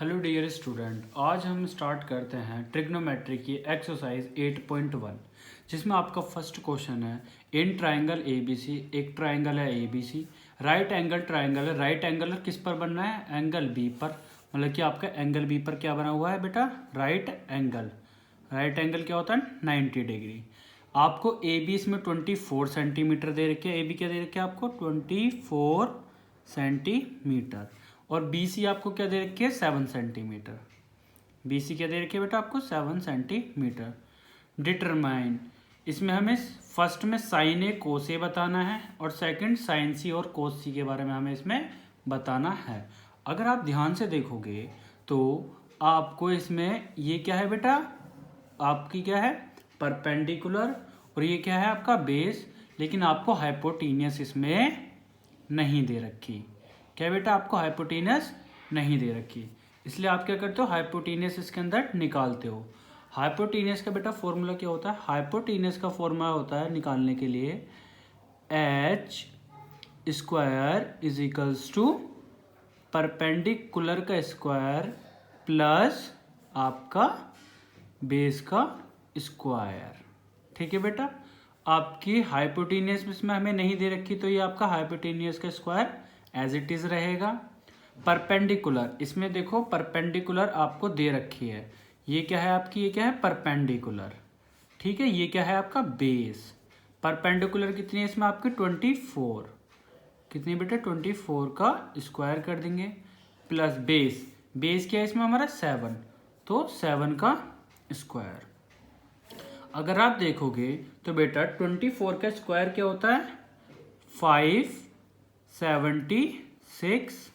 Hello dear student, आज हम start करते हैं ट्रिग्नोमेट्री की एक्सरसाइज 8.1 जिसमें आपका फर्स्ट क्वेश्चन है। इन ट्राइंगल ए बी सी, एक ट्राइंगल है A B C, right angle triangle है। राइट एंगल किस पर बन रहा है? एंगल बी पर। मतलब कि आपका एंगल बी पर क्या बना हुआ है बेटा? Right angle. राइट एंगल क्या होता है? 90 डिग्री। आपको ए बी इसमें 24 सेंटीमीटर दे रखे। ए बी क्या दे रखे आपको? 24 सेंटीमीटर। और बी सी आपको क्या दे रखी है? 7 सेंटीमीटर। बी सी क्या दे रखी है बेटा आपको? 7 सेंटीमीटर। डिटरमाइन, इसमें हमें फर्स्ट में साइन ए कोस ए बताना है और सेकंड साइन सी और कोस सी के बारे में हमें इसमें बताना है। अगर आप ध्यान से देखोगे तो आपको इसमें ये क्या है बेटा? आपकी क्या है? परपेंडिकुलर। और ये क्या है आपका? बेस। लेकिन आपको हाइपोटेनियस इसमें नहीं दे रखी। क्या बेटा? आपको हाइपोटेनस नहीं दे रखी, इसलिए आप क्या करते हो? हाइपोटेनस इसके अंदर निकालते हो। हाइपोटेनस का बेटा फॉर्मूला क्या होता है? हाइपोटेनस का फॉर्मूला होता है निकालने के लिए H square is equals to perpendicular का स्क्वायर प्लस आपका बेस का स्क्वायर। ठीक है बेटा। आपकी हाइपोटेनियस इसमें हमें नहीं दे रखी, तो ये आपका हाइपोटेनियस का स्क्वायर एज इट इज रहेगा। परपेंडिकुलर, इसमें देखो परपेंडिकुलर आपको दे रखी है। ये क्या है आपकी? ये क्या है? परपेंडिकुलर। ठीक है। ये क्या है आपका? बेस। परपेंडिकुलर कितनी है इसमें आपकी? 24। कितनी बेटा? 24 का स्क्वायर कर देंगे प्लस बेस। बेस क्या है इसमें हमारा? 7, तो 7 का स्क्वायर। अगर आप देखोगे तो बेटा 24 का स्क्वायर क्या होता है? 576।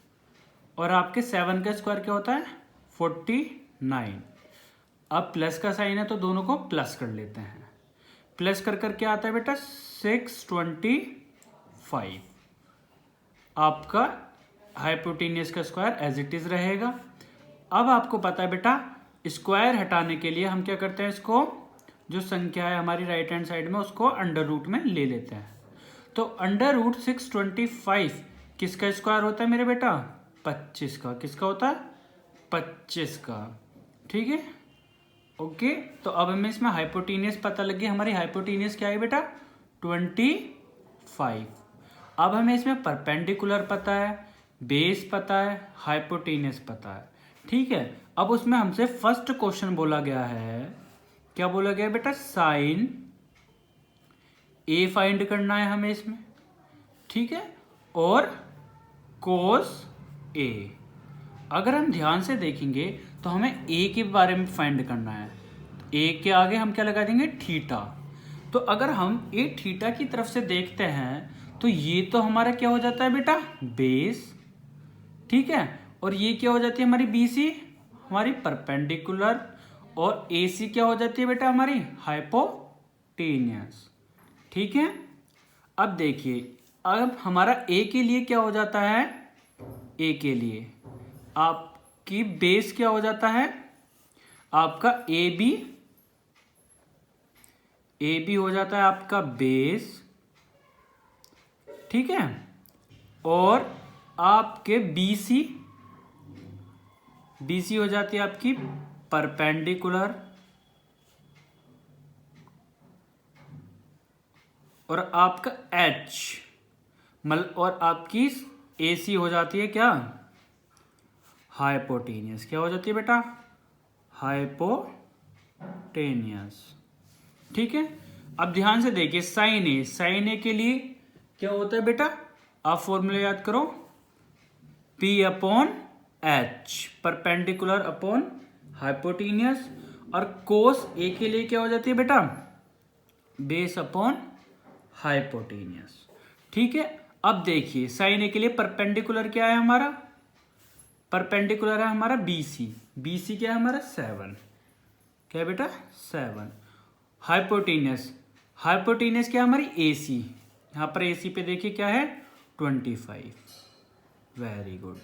और आपके 7 का स्क्वायर क्या होता है? 49। अब प्लस का साइन है तो दोनों को प्लस कर लेते हैं। प्लस कर कर क्या आता है बेटा? 625। आपका हाइपोटेनियस का स्क्वायर एज इट इज रहेगा। अब आपको पता है बेटा स्क्वायर हटाने के लिए हम क्या करते हैं? इसको जो संख्या है हमारी राइट हैंड साइड में उसको अंडर रूट में ले लेते हैं। तो अंडर रूट 625 किसका स्क्वायर होता है मेरे बेटा? 25 का। किसका होता है? 25 का। ठीक है। ओके। तो अब हमें इसमें हाइपोटेनियस पता लगी। हमारी हाइपोटेनियस क्या है बेटा? 25। अब हमें इसमें परपेंडिकुलर पता है, बेस पता है, हाइपोटेनियस पता है। ठीक है। अब उसमें हमसे फर्स्ट क्वेश्चन बोला गया है, क्या बोला गया बेटा? साइन ए फाइंड करना है हमें इसमें। ठीक है। और कोस ए। अगर हम ध्यान से देखेंगे तो हमें ए के बारे में फाइंड करना है। ए के आगे हम क्या लगा देंगे? थीटा। तो अगर हम ए थीटा की तरफ से देखते हैं तो ये तो हमारा क्या हो जाता है बेटा? बेस। ठीक है। और ये क्या हो जाती है हमारी? बी सी, हमारी परपेंडिकुलर। और ए सी क्या हो जाती है बेटा? हमारी हाइपोटेनियस। ठीक है। अब देखिए, अब हमारा ए के लिए क्या हो जाता है? ए के लिए आपकी बेस क्या हो जाता है? आपका ए बी हो जाता है आपका बेस। ठीक है। और आपके बी सी हो जाती है आपकी परपेंडिकुलर। और आपका एच और आपकी ए सी हो जाती है क्या? हाइपोटेनियस। क्या हो जाती है बेटा? हाइपोटेनियस। ठीक है। अब ध्यान से देखिए, साइन ए के लिए क्या होता है बेटा? आप फॉर्मूला याद करो, P upon H, perpendicular upon hypotenuse. और कोस ए के लिए क्या हो जाती है बेटा? Base upon hypotenuse. ठीक है। अब देखिए, साइन ए के लिए परपेंडिकुलर क्या है हमारा? परपेंडिकुलर है हमारा बी सी। बी सी क्या है हमारा? 7। क्या है बेटा? 7। हाइपोटेनियस, हाइपोटेनियस क्या है हमारी? ए सी। यहां पर ए सी पे देखिए क्या है? 25। Very good.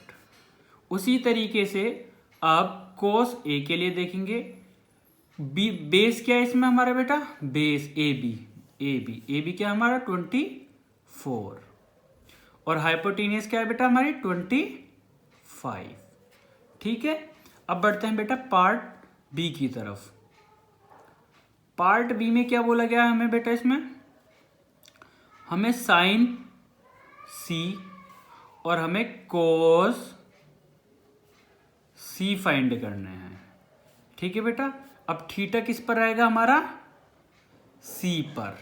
उसी तरीके से अब कोस ए के लिए देखेंगे। बेस क्या है इसमें हमारा बेटा? बेस ए बी क्या है हमारा? 24। और हाइपोटेनियस क्या है बेटा? हमारी 25। ठीक है। अब बढ़ते हैं बेटा पार्ट बी की तरफ। पार्ट बी में क्या बोला गया है हमें बेटा, इसमें हमें साइन सी और हमें कोस सी फाइंड करने हैं। ठीक है बेटा, अब थीटा किस पर आएगा हमारा, सी पर।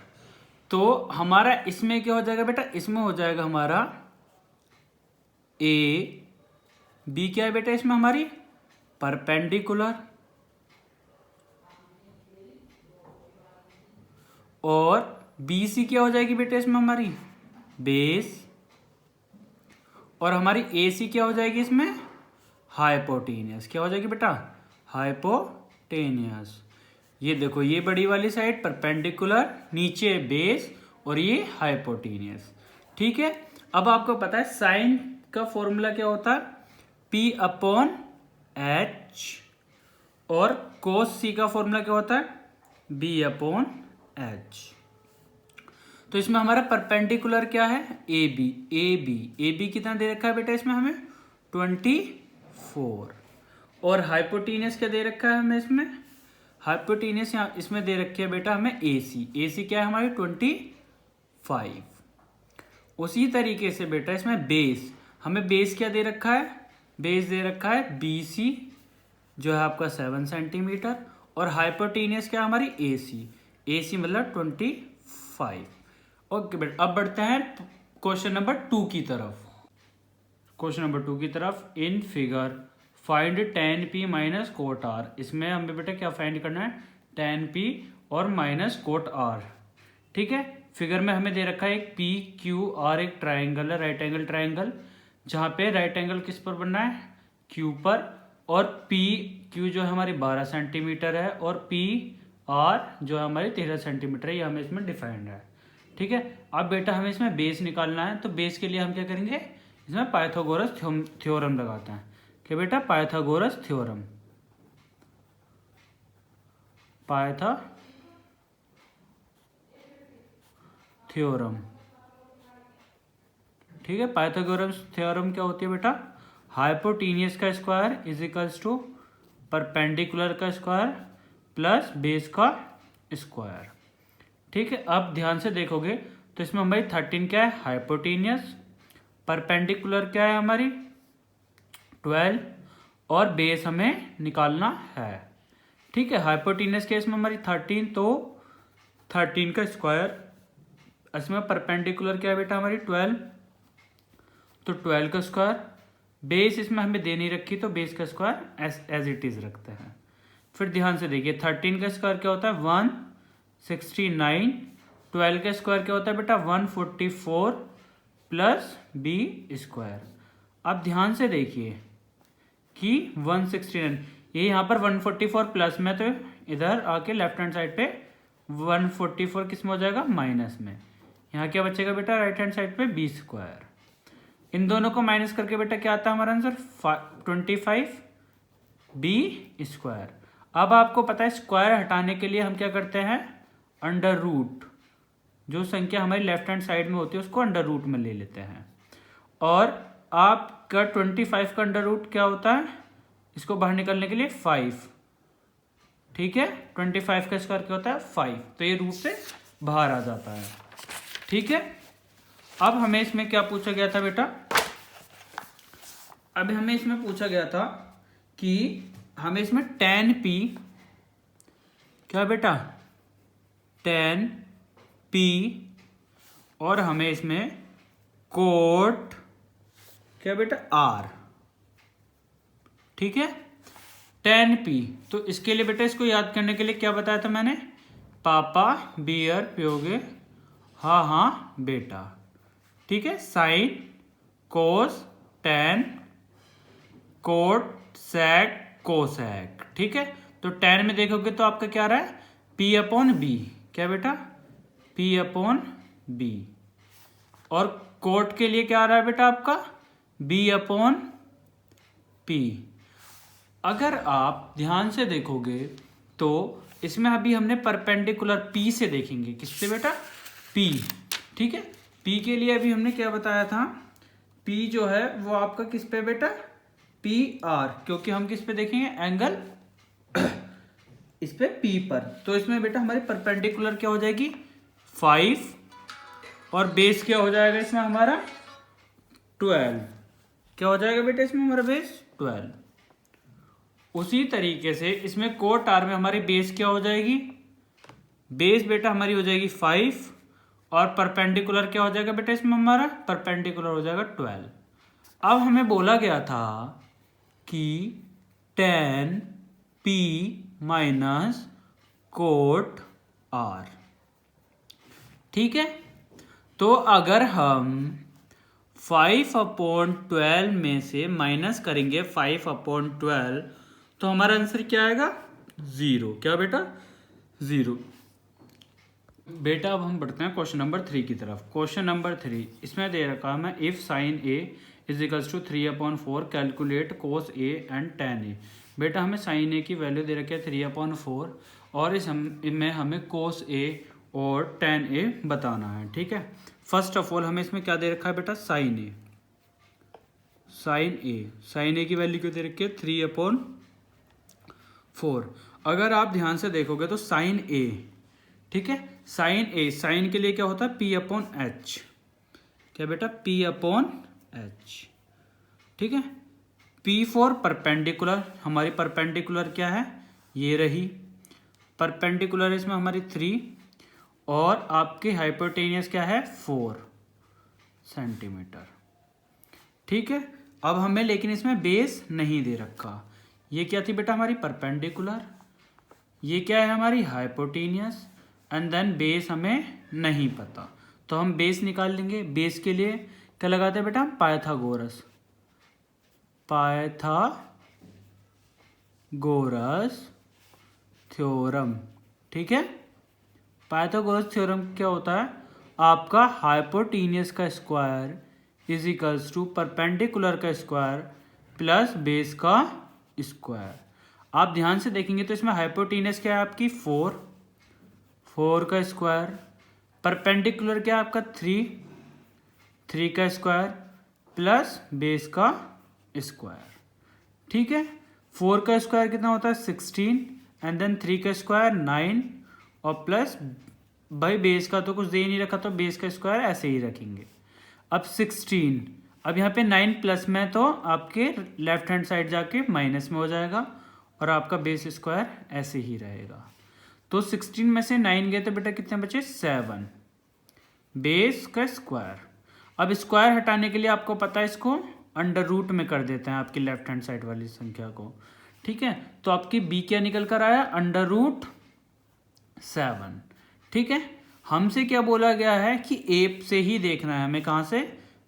तो हमारा इसमें क्या हो जाएगा बेटा, इसमें हो जाएगा हमारा ए बी, क्या है बेटा इसमें हमारी परपेंडिकुलर, और बी सी क्या हो जाएगी बेटा इसमें हमारी बेस, और हमारी ए सी क्या हो जाएगी इसमें हाइपोटेनियस। क्या हो जाएगी बेटा हाइपोटेनियस। ये देखो, ये बड़ी वाली साइड परपेंडिकुलर, नीचे बेस, और ये हाइपोटेनियस। ठीक है, अब आपको पता है साइन का फॉर्मूला क्या होता है, P अपॉन एच, और कोस सी का फॉर्मूला क्या होता है, B अपॉन एच। तो इसमें हमारा परपेंडिकुलर क्या है, ए बी कितना दे रखा है बेटा इसमें हमें 24, और हाइपोटेनियस क्या दे रखा है हमें इसमें, हाइपोटेनियस यहाँ इसमें दे रखी है बेटा हमें ए सी क्या है हमारी 25। उसी तरीके से बेटा इसमें बेस, हमें बेस क्या दे रखा है, बेस दे रखा है बी सी जो है आपका 7 सेंटीमीटर, और हाइपोटेनियस क्या है हमारी ए सी मतलब 25। ओके बेटा, अब बढ़ते हैं क्वेश्चन नंबर 2 की तरफ। क्वेश्चन नंबर 2 की तरफ, in figure find tan p minus cot r। इसमें हमें बेटा क्या फाइंड करना है, tan p और माइनस कोट r। ठीक है, फिगर में हमें दे रखा है एक पी क्यू आर, एक ट्राइंगल है, राइट एंगल ट्राइंगल, जहाँ पे राइट एंगल किस पर बनना है, क्यू पर, और पी क्यू जो है हमारी 12 सेंटीमीटर है, और पी आर जो है हमारी 13 सेंटीमीटर है, ये हमें इसमें डिफाइंड है। ठीक है, अब बेटा हमें इसमें बेस निकालना है, तो बेस के लिए हम क्या करेंगे, इसमें पाइथागोरस थ्योरम लगाते हैं। क्या बेटा, पाइथागोरस थ्योरम, थ्योरम। ठीक है, पाइथागोरस थ्योरम क्या होती है बेटा, हाइपोटेनियस का square is equals to perpendicular का स्क्वायर प्लस बेस का स्क्वायर। ठीक है, अब ध्यान से देखोगे तो इसमें हमारी 13 क्या है हाइपोटेनियस, परपेंडिकुलर क्या है हमारी 12, और बेस हमें निकालना है। ठीक है, हाइपोटेनियस केस में हमारी 13, तो 13 का स्क्वायर, इसमें परपेंडिकुलर क्या है बेटा हमारी 12, तो 12 का स्क्वायर, बेस इसमें हमें दे नहीं रखी तो बेस का स्क्वायर एज इट इज रखते हैं। फिर ध्यान से देखिए 13 का स्क्वायर क्या होता है 169, 12 का स्क्वायर क्या होता है बेटा 144 प्लस बी स्क्वायर। अब ध्यान से देखिए कि 169, ये यहाँ पर 144 प्लस में, तो इधर आके लेफ्ट हैंड साइड पे 144 किस में हो जाएगा माइनस में, यहाँ क्या बचेगा बेटा राइट हैंड साइड पे बी स्क्वायर। इन दोनों को माइनस करके बेटा क्या आता है हमारा आंसर 25 बी स्क्वायर। अब आपको पता है स्क्वायर हटाने के लिए हम क्या करते हैं, अंडर रूट, जो संख्या हमारी लेफ्ट हैंड साइड में होती है उसको अंडर रूट में ले लेते हैं। और आपका 25 का अंडर रूट क्या होता है, इसको बाहर निकालने के लिए 5। ठीक है, 25 का स्क्वायर क्या होता है 5, तो ये रूट से बाहर आ जाता है। ठीक है, अब हमें इसमें क्या पूछा गया था बेटा, अब हमें इसमें पूछा गया था कि हमें इसमें tan p क्या बेटा tan p, और हमें इसमें कोट क्या बेटा r। ठीक है, tan p, तो इसके लिए बेटा इसको याद करने के लिए क्या बताया था मैंने, पापा बियर पियोगे हाँ हाँ बेटा। ठीक है, sine cos tan cot sec cosec. ठीक है, तो टैन में देखोगे तो आपका क्या आ रहा है P अपॉन बी, क्या बेटा P अपॉन बी, और कोट के लिए क्या आ रहा है बेटा आपका B अपॉन P। अगर आप ध्यान से देखोगे तो इसमें अभी हमने परपेंडिकुलर P से देखेंगे, किससे बेटा P। ठीक है, P के लिए अभी हमने क्या बताया था, P जो है वो आपका किस पे बेटा पी आर, क्योंकि हम किस पे देखेंगे, एंगल इस पे पी पर। तो इसमें बेटा हमारी परपेंडिकुलर क्या हो जाएगी 5 और बेस क्या हो जाएगा इसमें हमारा 12। क्या हो जाएगा बेटा इसमें हमारा बेस 12। उसी तरीके से इसमें कोट आर में हमारी बेस क्या हो जाएगी, बेस बेटा हमारी हो जाएगी 5 और परपेंडिकुलर क्या हो जाएगा बेटा इसमें हमारा, परपेंडिकुलर हो जाएगा 12। अब हमें बोला गया था कि tan p minus cot r, ठीक है। तो अगर हम 5/12 में से माइनस करेंगे 5/12 तो हमारा आंसर क्या आएगा 0। क्या बेटा 0। बेटा अब हम बढ़ते हैं क्वेश्चन नंबर 3 की तरफ। क्वेश्चन नंबर 3 इसमें दे रखा है if sine A is equals to 3/4 calculate cos A and tan A. बेटा हमें साइन ए की वैल्यू दे रखी है 3/4 और इनमें हमें कोस ए और tan ए बताना है, ठीक है। फर्स्ट ऑफ ऑल हमें इसमें क्या दे रखा है बेटा, साइन ए। साइन ए की वैल्यू क्यों दे रखी है 3/4। अगर आप ध्यान से देखोगे तो साइन ए, ठीक है, साइन के लिए क्या होता है P/H। क्या बेटा P/H, ठीक है। P फॉर परपेंडिकुलर, हमारी परपेंडिकुलर क्या है ये रही, परपेंडिकुलर इसमें हमारी 3 और आपकी हाइपोटेनियस क्या है 4 सेंटीमीटर, ठीक है। अब हमें लेकिन इसमें बेस नहीं दे रखा। ये क्या थी बेटा हमारी परपेंडिकुलर, ये क्या है हमारी हाइपोटेनियस एंड देन बेस हमें नहीं पता, तो हम बेस निकाल लेंगे। बेस के लिए क्या लगाते हैं बेटा, पाइथागोरस थ्योरम, ठीक है। पाइथागोरस थ्योरम क्या होता है, आपका हाइपोटेनियस का square is equals to perpendicular का स्क्वायर प्लस बेस का स्क्वायर। आप ध्यान से देखेंगे तो इसमें हाइपोटेनियस क्या है आपकी 4 का स्क्वायर, परपेंडिकुलर क्या है आपका 3 का स्क्वायर प्लस बेस का स्क्वायर, ठीक है। 4 का स्क्वायर कितना होता है 16 एंड देन 3 का स्क्वायर 9 और प्लस भाई बेस का तो कुछ दे नहीं रखा तो बेस का स्क्वायर ऐसे ही रखेंगे। अब 16, अब यहाँ पे 9 प्लस में तो आपके लेफ्ट हैंड साइड जाके माइनस में हो जाएगा और आपका बेस स्क्वायर ऐसे ही रहेगा। तो 16 में से 9 गए तो बेटा कितने बचे 7 बेस का स्क्वायर। अब स्क्वायर हटाने के लिए आपको पता है इसको अंडर रूट में कर देते हैं आपकी लेफ्ट हैंड साइड वाली संख्या को, ठीक है। तो आपकी बी क्या निकल कर आया √7, ठीक है। हमसे क्या बोला गया है कि ए से ही देखना है हमें, कहाँ से,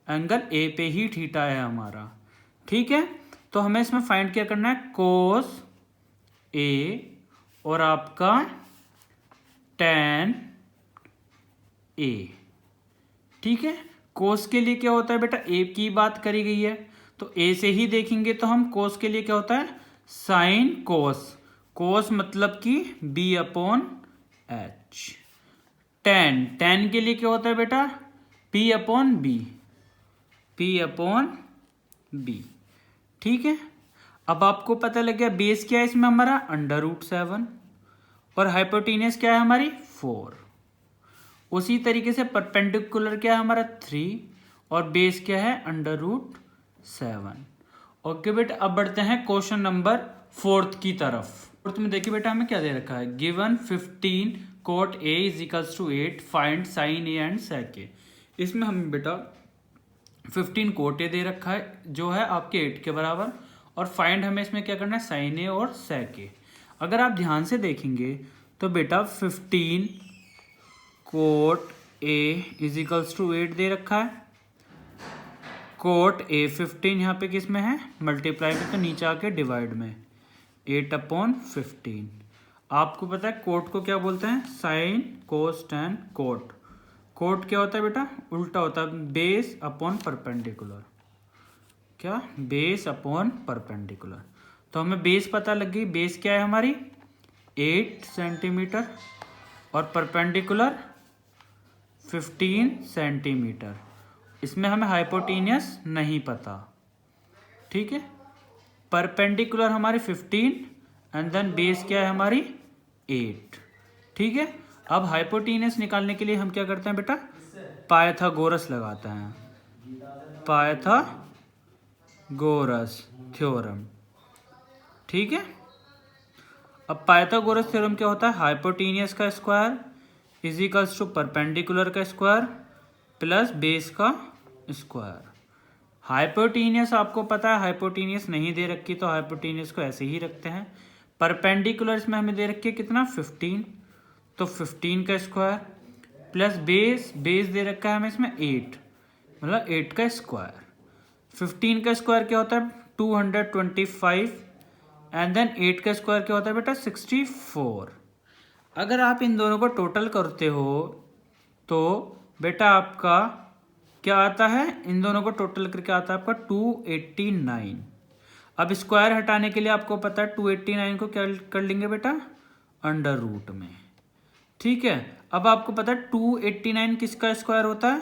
एंगल ए पे ही थीटा है हमारा, ठीक है। तो हमें इसमें फाइंड क्या करना है कोस ए और आपका tan ए, ठीक है। कोस के लिए क्या होता है बेटा, ए की बात करी गई है तो ए से ही देखेंगे। तो हम कोस के लिए क्या होता है साइन कोस मतलब कि B/H। tan के लिए क्या होता है बेटा P/B, ठीक है। अब आपको पता लग गया बेस क्या है इसमें हमारा √7 और हाइपोटेनियस क्या है हमारी 4। उसी तरीके से परपेंडिकुलर क्या है हमारा 3 और बेस क्या है √7। ओके बेटा, अब बढ़ते हैं क्वेश्चन नंबर 4 की तरफ। फोर्थ में देखिए बेटा हमें क्या दे रखा है, given 15 cot A is equals to 8 find sine A and sec A. इसमें हमें बेटा 15 कोट ए दे रखा है जो है आपके 8 के बराबर और फाइंड हमें इसमें क्या करना है साइन ए और सेक ए। अगर आप ध्यान से देखेंगे तो बेटा 15 cot A is equals to 8 दे रखा है। कोट ए 15 यहाँ पे किस में है मल्टीप्लाई में, तो नीचे आके डिवाइड में 8/15। आपको पता है कोट को क्या बोलते हैं sine cos tan cot. Cot क्या होता है बेटा उल्टा होता है बेस अपॉन परपेंडिकुलर। क्या बेस अपॉन परपेंडिकुलर। तो हमें बेस पता लग गई, बेस क्या है हमारी 8 सेंटीमीटर और परपेंडिकुलर 15 सेंटीमीटर। इसमें हमें हाइपोटेनियस नहीं पता, ठीक है। परपेंडिकुलर हमारी 15 एंड देन बेस क्या है हमारी 8। ठीक है, अब हाइपोटेनियस निकालने के लिए हम क्या करते हैं बेटा, पाइथागोरस लगाते हैं, पाइथागोरस थ्योरम। ठीक है, अब पाइथागोरस थ्योरम क्या होता है, हाइपोटेनियस का square is equals to perpendicular का स्क्वायर प्लस बेस का स्क्वायर। हाइपोटेनियस आपको पता है, हाइपोटेनियस नहीं दे रखी तो हाइपोटेनियस को ऐसे ही रखते हैं। परपेंडिकुलर इसमें हमें दे रखी है कितना 15, तो 15 का स्क्वायर प्लस बेस दे रखा है हमें इसमें 8, मतलब 8 का स्क्वायर। 15 का स्क्वायर क्या होता है 225 एंड देन 8 का स्क्वायर क्या होता है बेटा 64। अगर आप इन दोनों को टोटल करते हो तो बेटा आपका क्या आता है, इन दोनों को टोटल करके आता है आपका 289। अब स्क्वायर हटाने के लिए आपको पता है 289 को क्या कर लेंगे बेटा, अंडर रूट में। ठीक है, अब आपको पता है 289 किसका स्क्वायर होता है,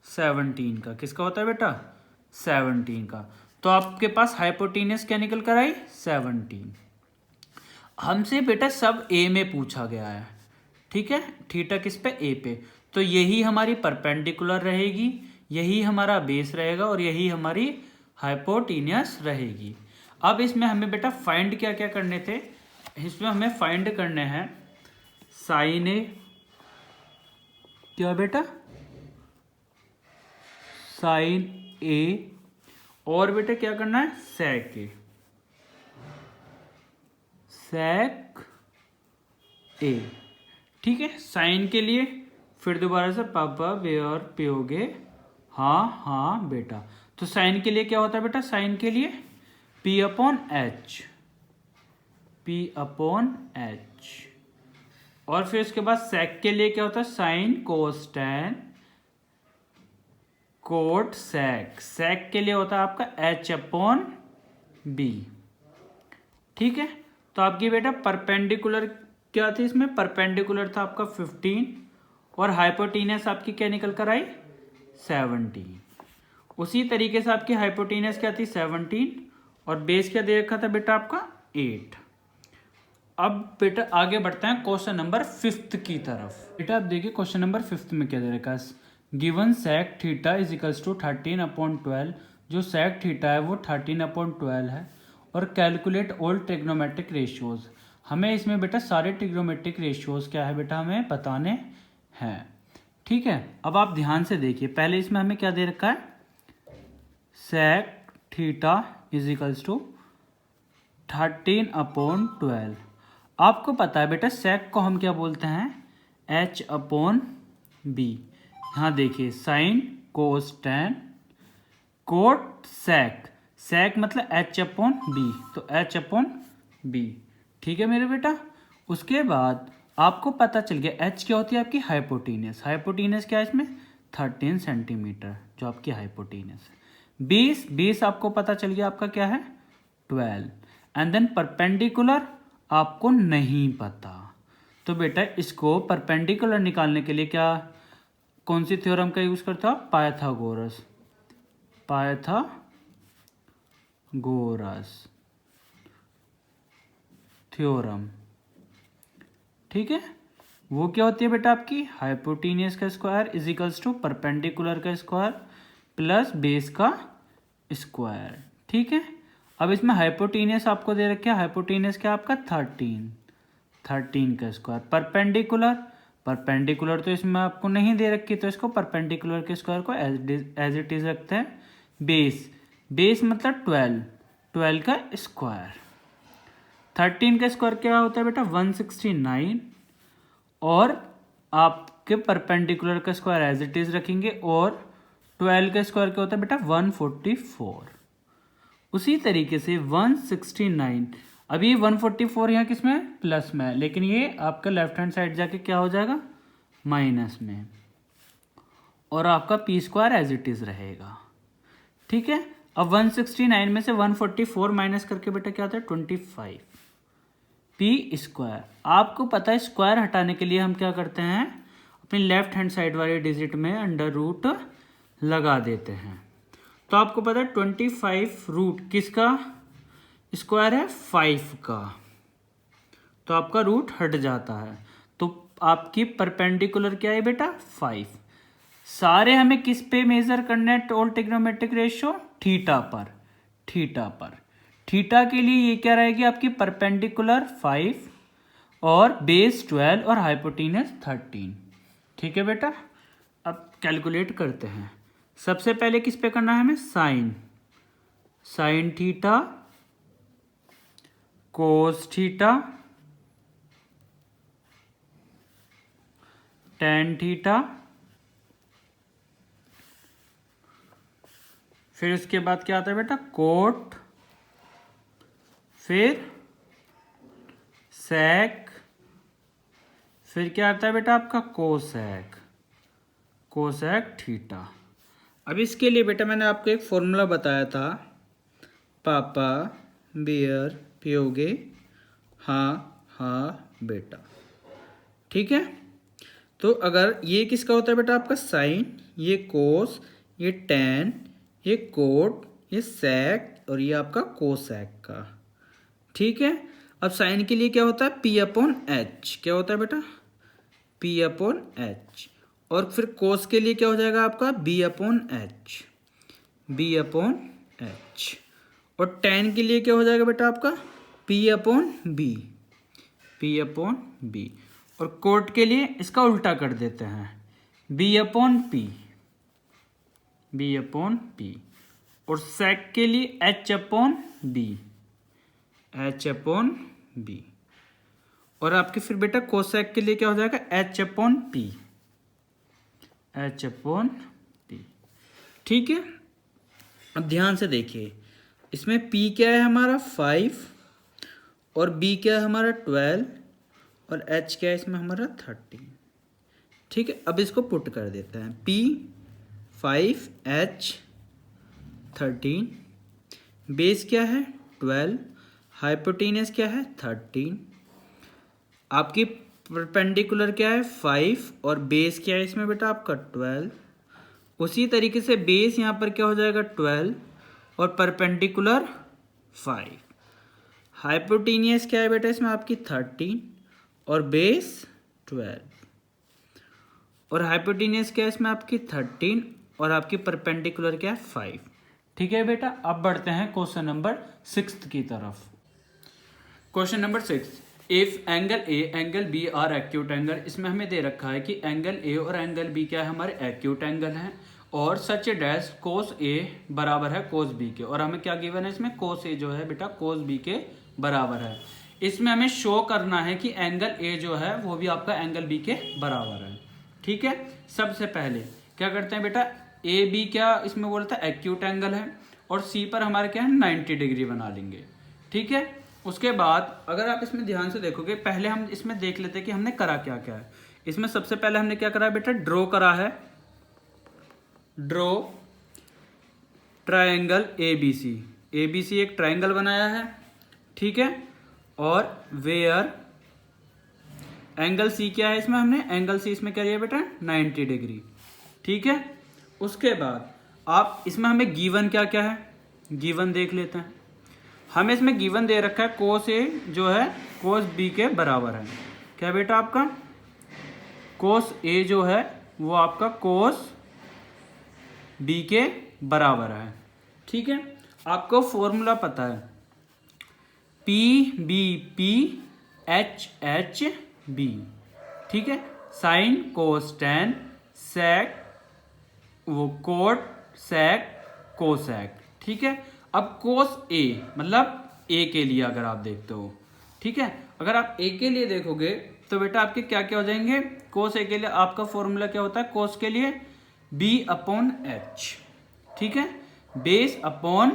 17 का। किसका होता है बेटा, 17 का। तो आपके पास हाइपोटेनियस क्या निकल कर आई, 17। हमसे बेटा सब ए में पूछा गया है। ठीक है, थीटा किस पे, ए पे, तो यही हमारी परपेंडिकुलर रहेगी, यही हमारा बेस रहेगा और यही हमारी हाइपोटेनियस रहेगी। अब इसमें हमें बेटा फाइंड क्या क्या करने थे, इसमें हमें फाइंड करने हैं साइन ए, क्या बेटा साइन ए, और बेटा क्या करना है सेक ए, सेक ए। ठीक है, साइन के लिए फिर दोबारा से पापा वेयर पियोगे, हाँ हाँ बेटा। तो साइन के लिए क्या होता है बेटा, साइन के लिए P upon H, P upon H. और फिर उसके बाद सेक के लिए क्या होता है, sine cos tan cot sec. Sec के लिए होता है आपका H अपॉन बी। ठीक है, तो आपकी बेटा परपेंडिकुलर क्या थी, इसमें परपेंडिकुलर था आपका 15 और हाइपोटेनियस आपकी क्या निकल कर आई 17। उसी तरीके से आपकी हाइपोटेनियस क्या थी 17 और बेस क्या दे रखा था बेटा आपका 8। अब बेटा आगे बढ़ते हैं क्वेश्चन नंबर 5 की तरफ। बेटा आप देखिए क्वेश्चन नंबर 5 में क्या दे रखा है, given sec theta is equals to 13/12। जो सेक थीटा है वो 13/12 है और कैलकुलेट ऑल ट्रिग्नोमेट्रिक रेशियोज। हमें इसमें बेटा सारे ट्रिग्नोमेट्रिक रेशियोज क्या है बेटा हमें बताने हैं। ठीक है, अब आप ध्यान से देखिए, पहले इसमें हमें क्या दे रखा है, sec theta is equals to 13/12। आपको पता है बेटा सेक को हम क्या बोलते हैं H अपॉन बी। यहाँ देखिए sine cos tan cot sec, sec मतलब H अपॉन बी, तो H अपॉन बी। ठीक है मेरे बेटा, उसके बाद आपको पता चल गया H क्या होती है आपकी हाइपोटेनियस। हाइपोटेनियस क्या है इसमें 13 सेंटीमीटर जो आपकी हाइपोटेनियस है। बेस आपको पता चल गया आपका क्या है 12 एंड देन परपेंडिकुलर आपको नहीं पता। तो बेटा इसको परपेंडिकुलर निकालने के लिए क्या, कौन सी थ्योरम का यूज करते हो आप, पाइथागोरस थ्योरम। ठीक है, वो क्या होती है बेटा आपकी हाइपोटेनियस का square is equals to perpendicular का स्क्वायर प्लस बेस का स्क्वायर। ठीक है, अब इसमें हाइपोटेनियस आपको दे रखे, हाइपोटेनियस क्या आपका 13 का स्क्वायर, परपेंडिकुलर तो इसमें आपको नहीं दे रखी तो इसको परपेंडिकुलर के स्क्वायर को एज इट इज रखते हैं। बेस मतलब 12 का स्क्वायर। 13 का स्क्वायर क्या होता है बेटा 169 और आपके परपेंडिकुलर का स्क्वायर एज इट इज रखेंगे और 12 का स्क्वायर क्या होता है बेटा 144। उसी तरीके से 169, अभी 144 यहाँ किस में प्लस में है, लेकिन ये आपका लेफ्ट हैंड साइड जाके क्या हो जाएगा माइनस में और आपका P square as it is रहेगा। ठीक है, अब 169 में से 144 माइनस करके बेटा क्या आता है 25 पी स्क्वायर। आपको पता है स्क्वायर हटाने के लिए हम क्या करते हैं, अपनी लेफ्ट हैंड साइड वाले डिजिट में अंडर रूट लगा देते हैं। तो आपको पता है 25 रूट किसका, स्क्वायर है 5 का, तो आपका रूट हट जाता है, तो आपकी परपेंडिकुलर क्या है बेटा 5। सारे हमें किस पे मेजर करना है ऑल ट्रिग्नोमेट्रिक रेशियो, थीटा पर। थीटा के लिए ये क्या रहेगी आपकी परपेंडिकुलर 5 और बेस 12 और हाइपोटेन्यूस 13। ठीक है बेटा, अब कैलकुलेट करते हैं। सबसे पहले किस पे करना है हमें, sine theta cos theta tan theta, फिर उसके बाद क्या आता है बेटा कोट, फिर सेक, फिर क्या आता है बेटा आपका कोसेक थीटा। अब इसके लिए बेटा मैंने आपको एक फॉर्मूला बताया था, पापा बियर पियोगे हाँ बेटा। ठीक है, तो अगर ये किसका होता है बेटा आपका साइन, ये कोस, ये टेन, ये कोट, ये सेक और ये आपका कोसेक का। ठीक है, अब साइन के लिए क्या होता है P अपॉन एच, क्या होता है बेटा P अपॉन एच, और फिर कोस के लिए क्या हो जाएगा आपका B अपॉन एच, और टेन के लिए क्या हो जाएगा बेटा आपका P अपॉन बी, और कोट के लिए इसका उल्टा कर देते हैं B अपॉन पी, और सेक के लिए H अपॉन बी, और आपके फिर बेटा कोसेक के लिए क्या हो जाएगा H अपॉन पी। ठीक है, अब ध्यान से देखिए, इसमें P क्या है हमारा 5 और B क्या है हमारा 12 और H क्या है इसमें हमारा 13। ठीक है, अब इसको पुट कर देते हैं, P 5 H 13, बेस क्या है 12, हाइपोटेन्यूस क्या है 13, आपकी परपेंडिकुलर क्या है 5 और बेस क्या है इसमें बेटा आपका 12। उसी तरीके से बेस यहाँ पर क्या हो जाएगा 12 और परपेंडिकुलर 5, हाइपोटेन्यूस क्या है बेटा इसमें आपकी 13 और बेस 12, और हाइपोटेन्यूस क्या है इसमें आपकी 13 और आपकी परपेंडिकुलर क्या है 5। ठीक है बेटा, अब बढ़ते हैं क्वेश्चन नंबर 6 की तरफ। Question number 6, if angle A angle B are acute angle, इसमें हमें दे रखा है कि एंगल ए और एंगल बी क्या है हमारे एक्यूट एंगल हैं, और सच डैश कोस ए बराबर है कोस बी के, और हमें क्या गिवन है इसमें कोस ए जो है बेटा कोस बी के बराबर है। इसमें हमें शो करना है कि एंगल ए जो है वो भी आपका एंगल बी के बराबर है। ठीक है, सबसे पहले क्या करते हैं बेटा, ए बी क्या इसमें बोलता है एक्यूट एंगल है, और सी पर हमारे क्या है 90 डिग्री बना लेंगे। ठीक है, उसके बाद अगर आप इसमें ध्यान से देखोगे, पहले हम इसमें देख लेते हैं कि हमने करा क्या क्या है। इसमें सबसे पहले हमने क्या करा है बेटा, ड्रॉ करा है, ड्रॉ ट्रायंगल ABC एक ट्रायंगल बनाया है। ठीक है, और वेयर एंगल सी क्या है इसमें, हमने एंगल सी इसमें क्या लिया बेटा 90 डिग्री। ठीक है, उसके बाद आप इसमें हमें गिवन क्या क्या है, गिवन देख लेते हैं। हमें इसमें गिवन दे रखा है कोस ए जो है कोस बी के बराबर है। क्या बेटा आपका कोस ए जो है वो आपका कोस बी के बराबर है। ठीक है, आपको फॉर्मूला पता है PBP ठीक है, साइन कोस टेन सेक वो कोट सेक कोसेक। ठीक है, अब कोस ए मतलब ए के लिए अगर आप देखते हो, ठीक है, अगर आप ए के लिए देखोगे तो बेटा आपके क्या क्या हो जाएंगे, कोस ए के लिए आपका फॉर्मूला क्या होता है, कोस के लिए B अपॉन एच। ठीक है, बेस अपॉन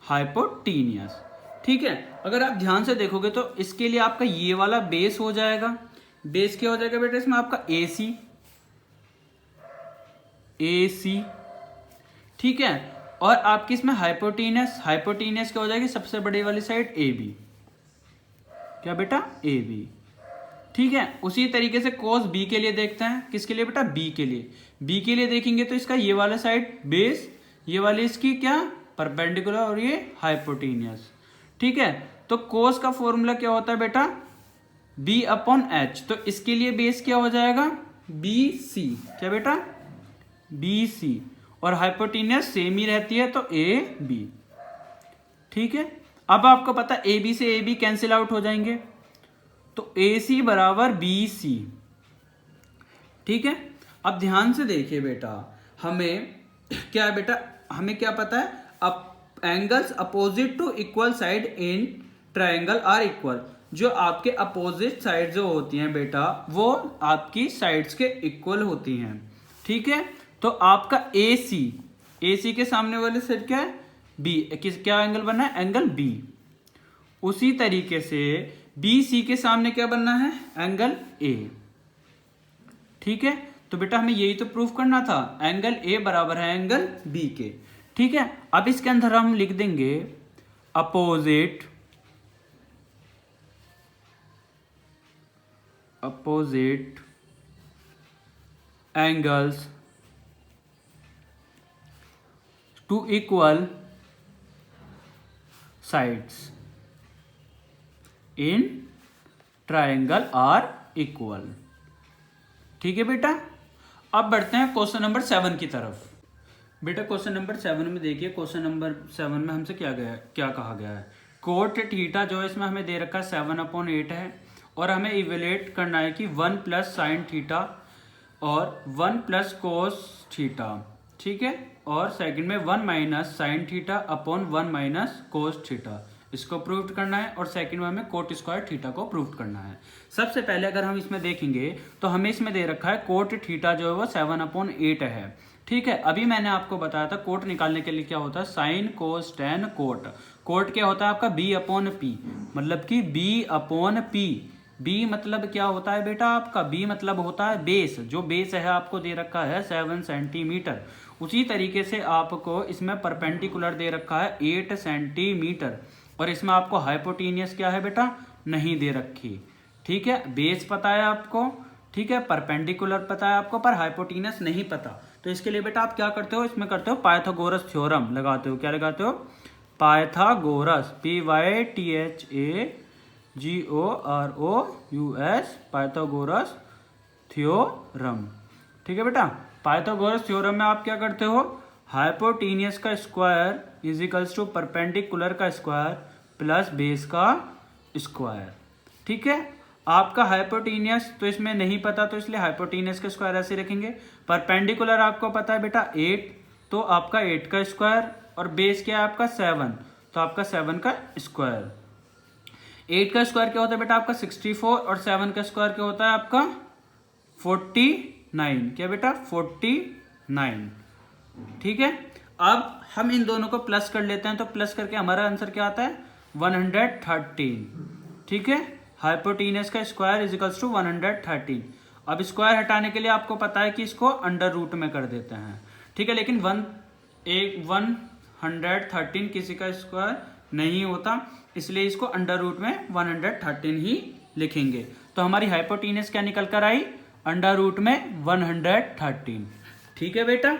हाइपोटेन्यूस। ठीक है, अगर आप ध्यान से देखोगे तो इसके लिए आपका ये वाला बेस हो जाएगा, बेस क्या हो जाएगा बेटा इसमें आपका AC। ठीक है, और आपकी इसमें हाइपोटेन्यूस क्या हो जाएगी सबसे बड़ी वाली साइड AB। क्या बेटा AB। ठीक है, उसी तरीके से कोस बी के लिए देखते हैं, किसके लिए बेटा बी के लिए देखेंगे तो इसका ये वाला साइड बेस, ये वाली इसकी क्या परपेंडिकुलर और ये हाइपोटेन्यूस। ठीक है। तो कोस का फॉर्मूला क्या होता है बेटा, b अपॉन एच। तो इसके लिए बेस क्या हो जाएगा, बी सी। क्या बेटा, बी सी। और हाइपोटेन्यूस सेम ही रहती है तो ए बी। ठीक है। अब आपको पता ए बी से ए बी कैंसिल आउट हो जाएंगे, तो ए सी बराबर बी सी। ठीक है। अब ध्यान से देखिए बेटा, हमें क्या है बेटा, हमें क्या पता है, अब angles opposite to equal side in triangle are equal. जो आपके अपोजिट साइड जो होती हैं बेटा, वो आपकी साइड्स के इक्वल होती हैं। ठीक है। तो आपका ए सी के सामने वाले साइड क्या है, बी। क्या एंगल बनना है, एंगल बी। उसी तरीके से बी सी के सामने क्या बनना है, एंगल ए। ठीक है। तो बेटा हमें यही तो प्रूफ करना था, एंगल ए बराबर है एंगल बी के। ठीक है। अब इसके अंदर हम लिख देंगे opposite angles to equal sides in triangle are equal. ठीक है बेटा। अब बढ़ते हैं क्वेश्चन नंबर 7 की तरफ। बेटा क्वेश्चन नंबर 7 में देखिए, क्वेश्चन नंबर 7 में हमसे क्या कहा गया है, कोट थीटा जो है इसमें हमें दे रखा है 7/8 है, और हमें इवेल्युएट करना है कि 1 प्लस साइन थीटा और 1 प्लस कोस थीटा। ठीक है। और सेकंड में 1 minus sine theta upon 1 minus cos theta, इसको प्रूव करना है। और सेकंड में हमें कोट स्क्वायर थीटा को प्रूव करना है। सबसे पहले अगर हम इसमें देखेंगे तो हमें इसमें दे रखा है कोट थीटा जो है वो 7/8 है। ठीक है। अभी मैंने आपको बताया था कोट निकालने के लिए क्या होता है, sine cos tan cot. Cot क्या होता है आपका बी अपॉन पी, मतलब कि बी अपॉन पी। बी मतलब क्या होता है बेटा आपका, बी मतलब होता है बेस। जो बेस है आपको दे रखा है 7 सेंटीमीटर। उसी तरीके से आपको इसमें परपेंडिकुलर दे रखा है 8 सेंटीमीटर, और इसमें आपको हाइपोटेनियस क्या है बेटा, नहीं दे रखी। ठीक है। बेस पता है आपको, ठीक है, परपेंडिकुलर पता है आपको, पर हाइपोटेनियस नहीं पता। तो इसके लिए बेटा आप क्या करते हो, इसमें करते हो पाइथागोरस थ्योरम लगाते हो। क्या लगाते हो, पाइथागोरस, PYTHAGOROUS, पाइथागोरस थ्योरम। ठीक है बेटा। पाइथागोरस थ्योरम में आप क्या करते हो, हाइपोटेनियस का square is equals to perpendicular का स्क्वायर प्लस बेस का स्क्वायर। ठीक है। आपका हाइपोटेनियस तो इसमें नहीं पता, तो इसलिए हाइपोटेनियस का स्क्वायर ऐसे रखेंगे। परपेंडिकुलर आपको पता है बेटा 8, तो आपका 8 का स्क्वायर, और बेस क्या है आपका 7, तो आपका 7 का स्क्वायर। 8 का स्क्वायर क्या होता है बेटा आपका 64, और 7 का स्क्वायर क्या होता है आपका 49। क्या बेटा 49। ठीक है। अब हम इन दोनों को प्लस कर लेते हैं, तो प्लस करके हमारा आंसर क्या आता है 113। ठीक है। हाइपोटेनियस का स्क्वायर इज इक्वल्स टू 113। अब स्क्वायर हटाने के लिए आपको पता है कि इसको अंडर रूट में कर देते हैं। ठीक है। लेकिन 113 किसी का स्क्वायर नहीं होता, इसलिए इसको अंडर रूट में 113 ही लिखेंगे। तो हमारी हाइपोटेनियस क्या निकल कर आई, अंडर रूट में 113। ठीक है बेटा।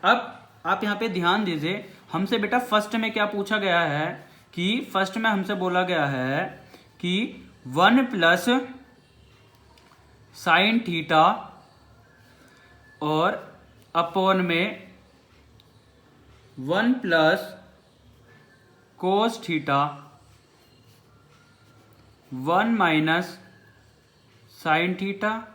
अब आप यहाँ पे ध्यान दीजिए, हमसे बेटा फर्स्ट में क्या पूछा गया है, कि फर्स्ट में हमसे बोला गया है कि 1 प्लस साइन थीटा और अपॉन में 1 plus cos theta 1 minus sine theta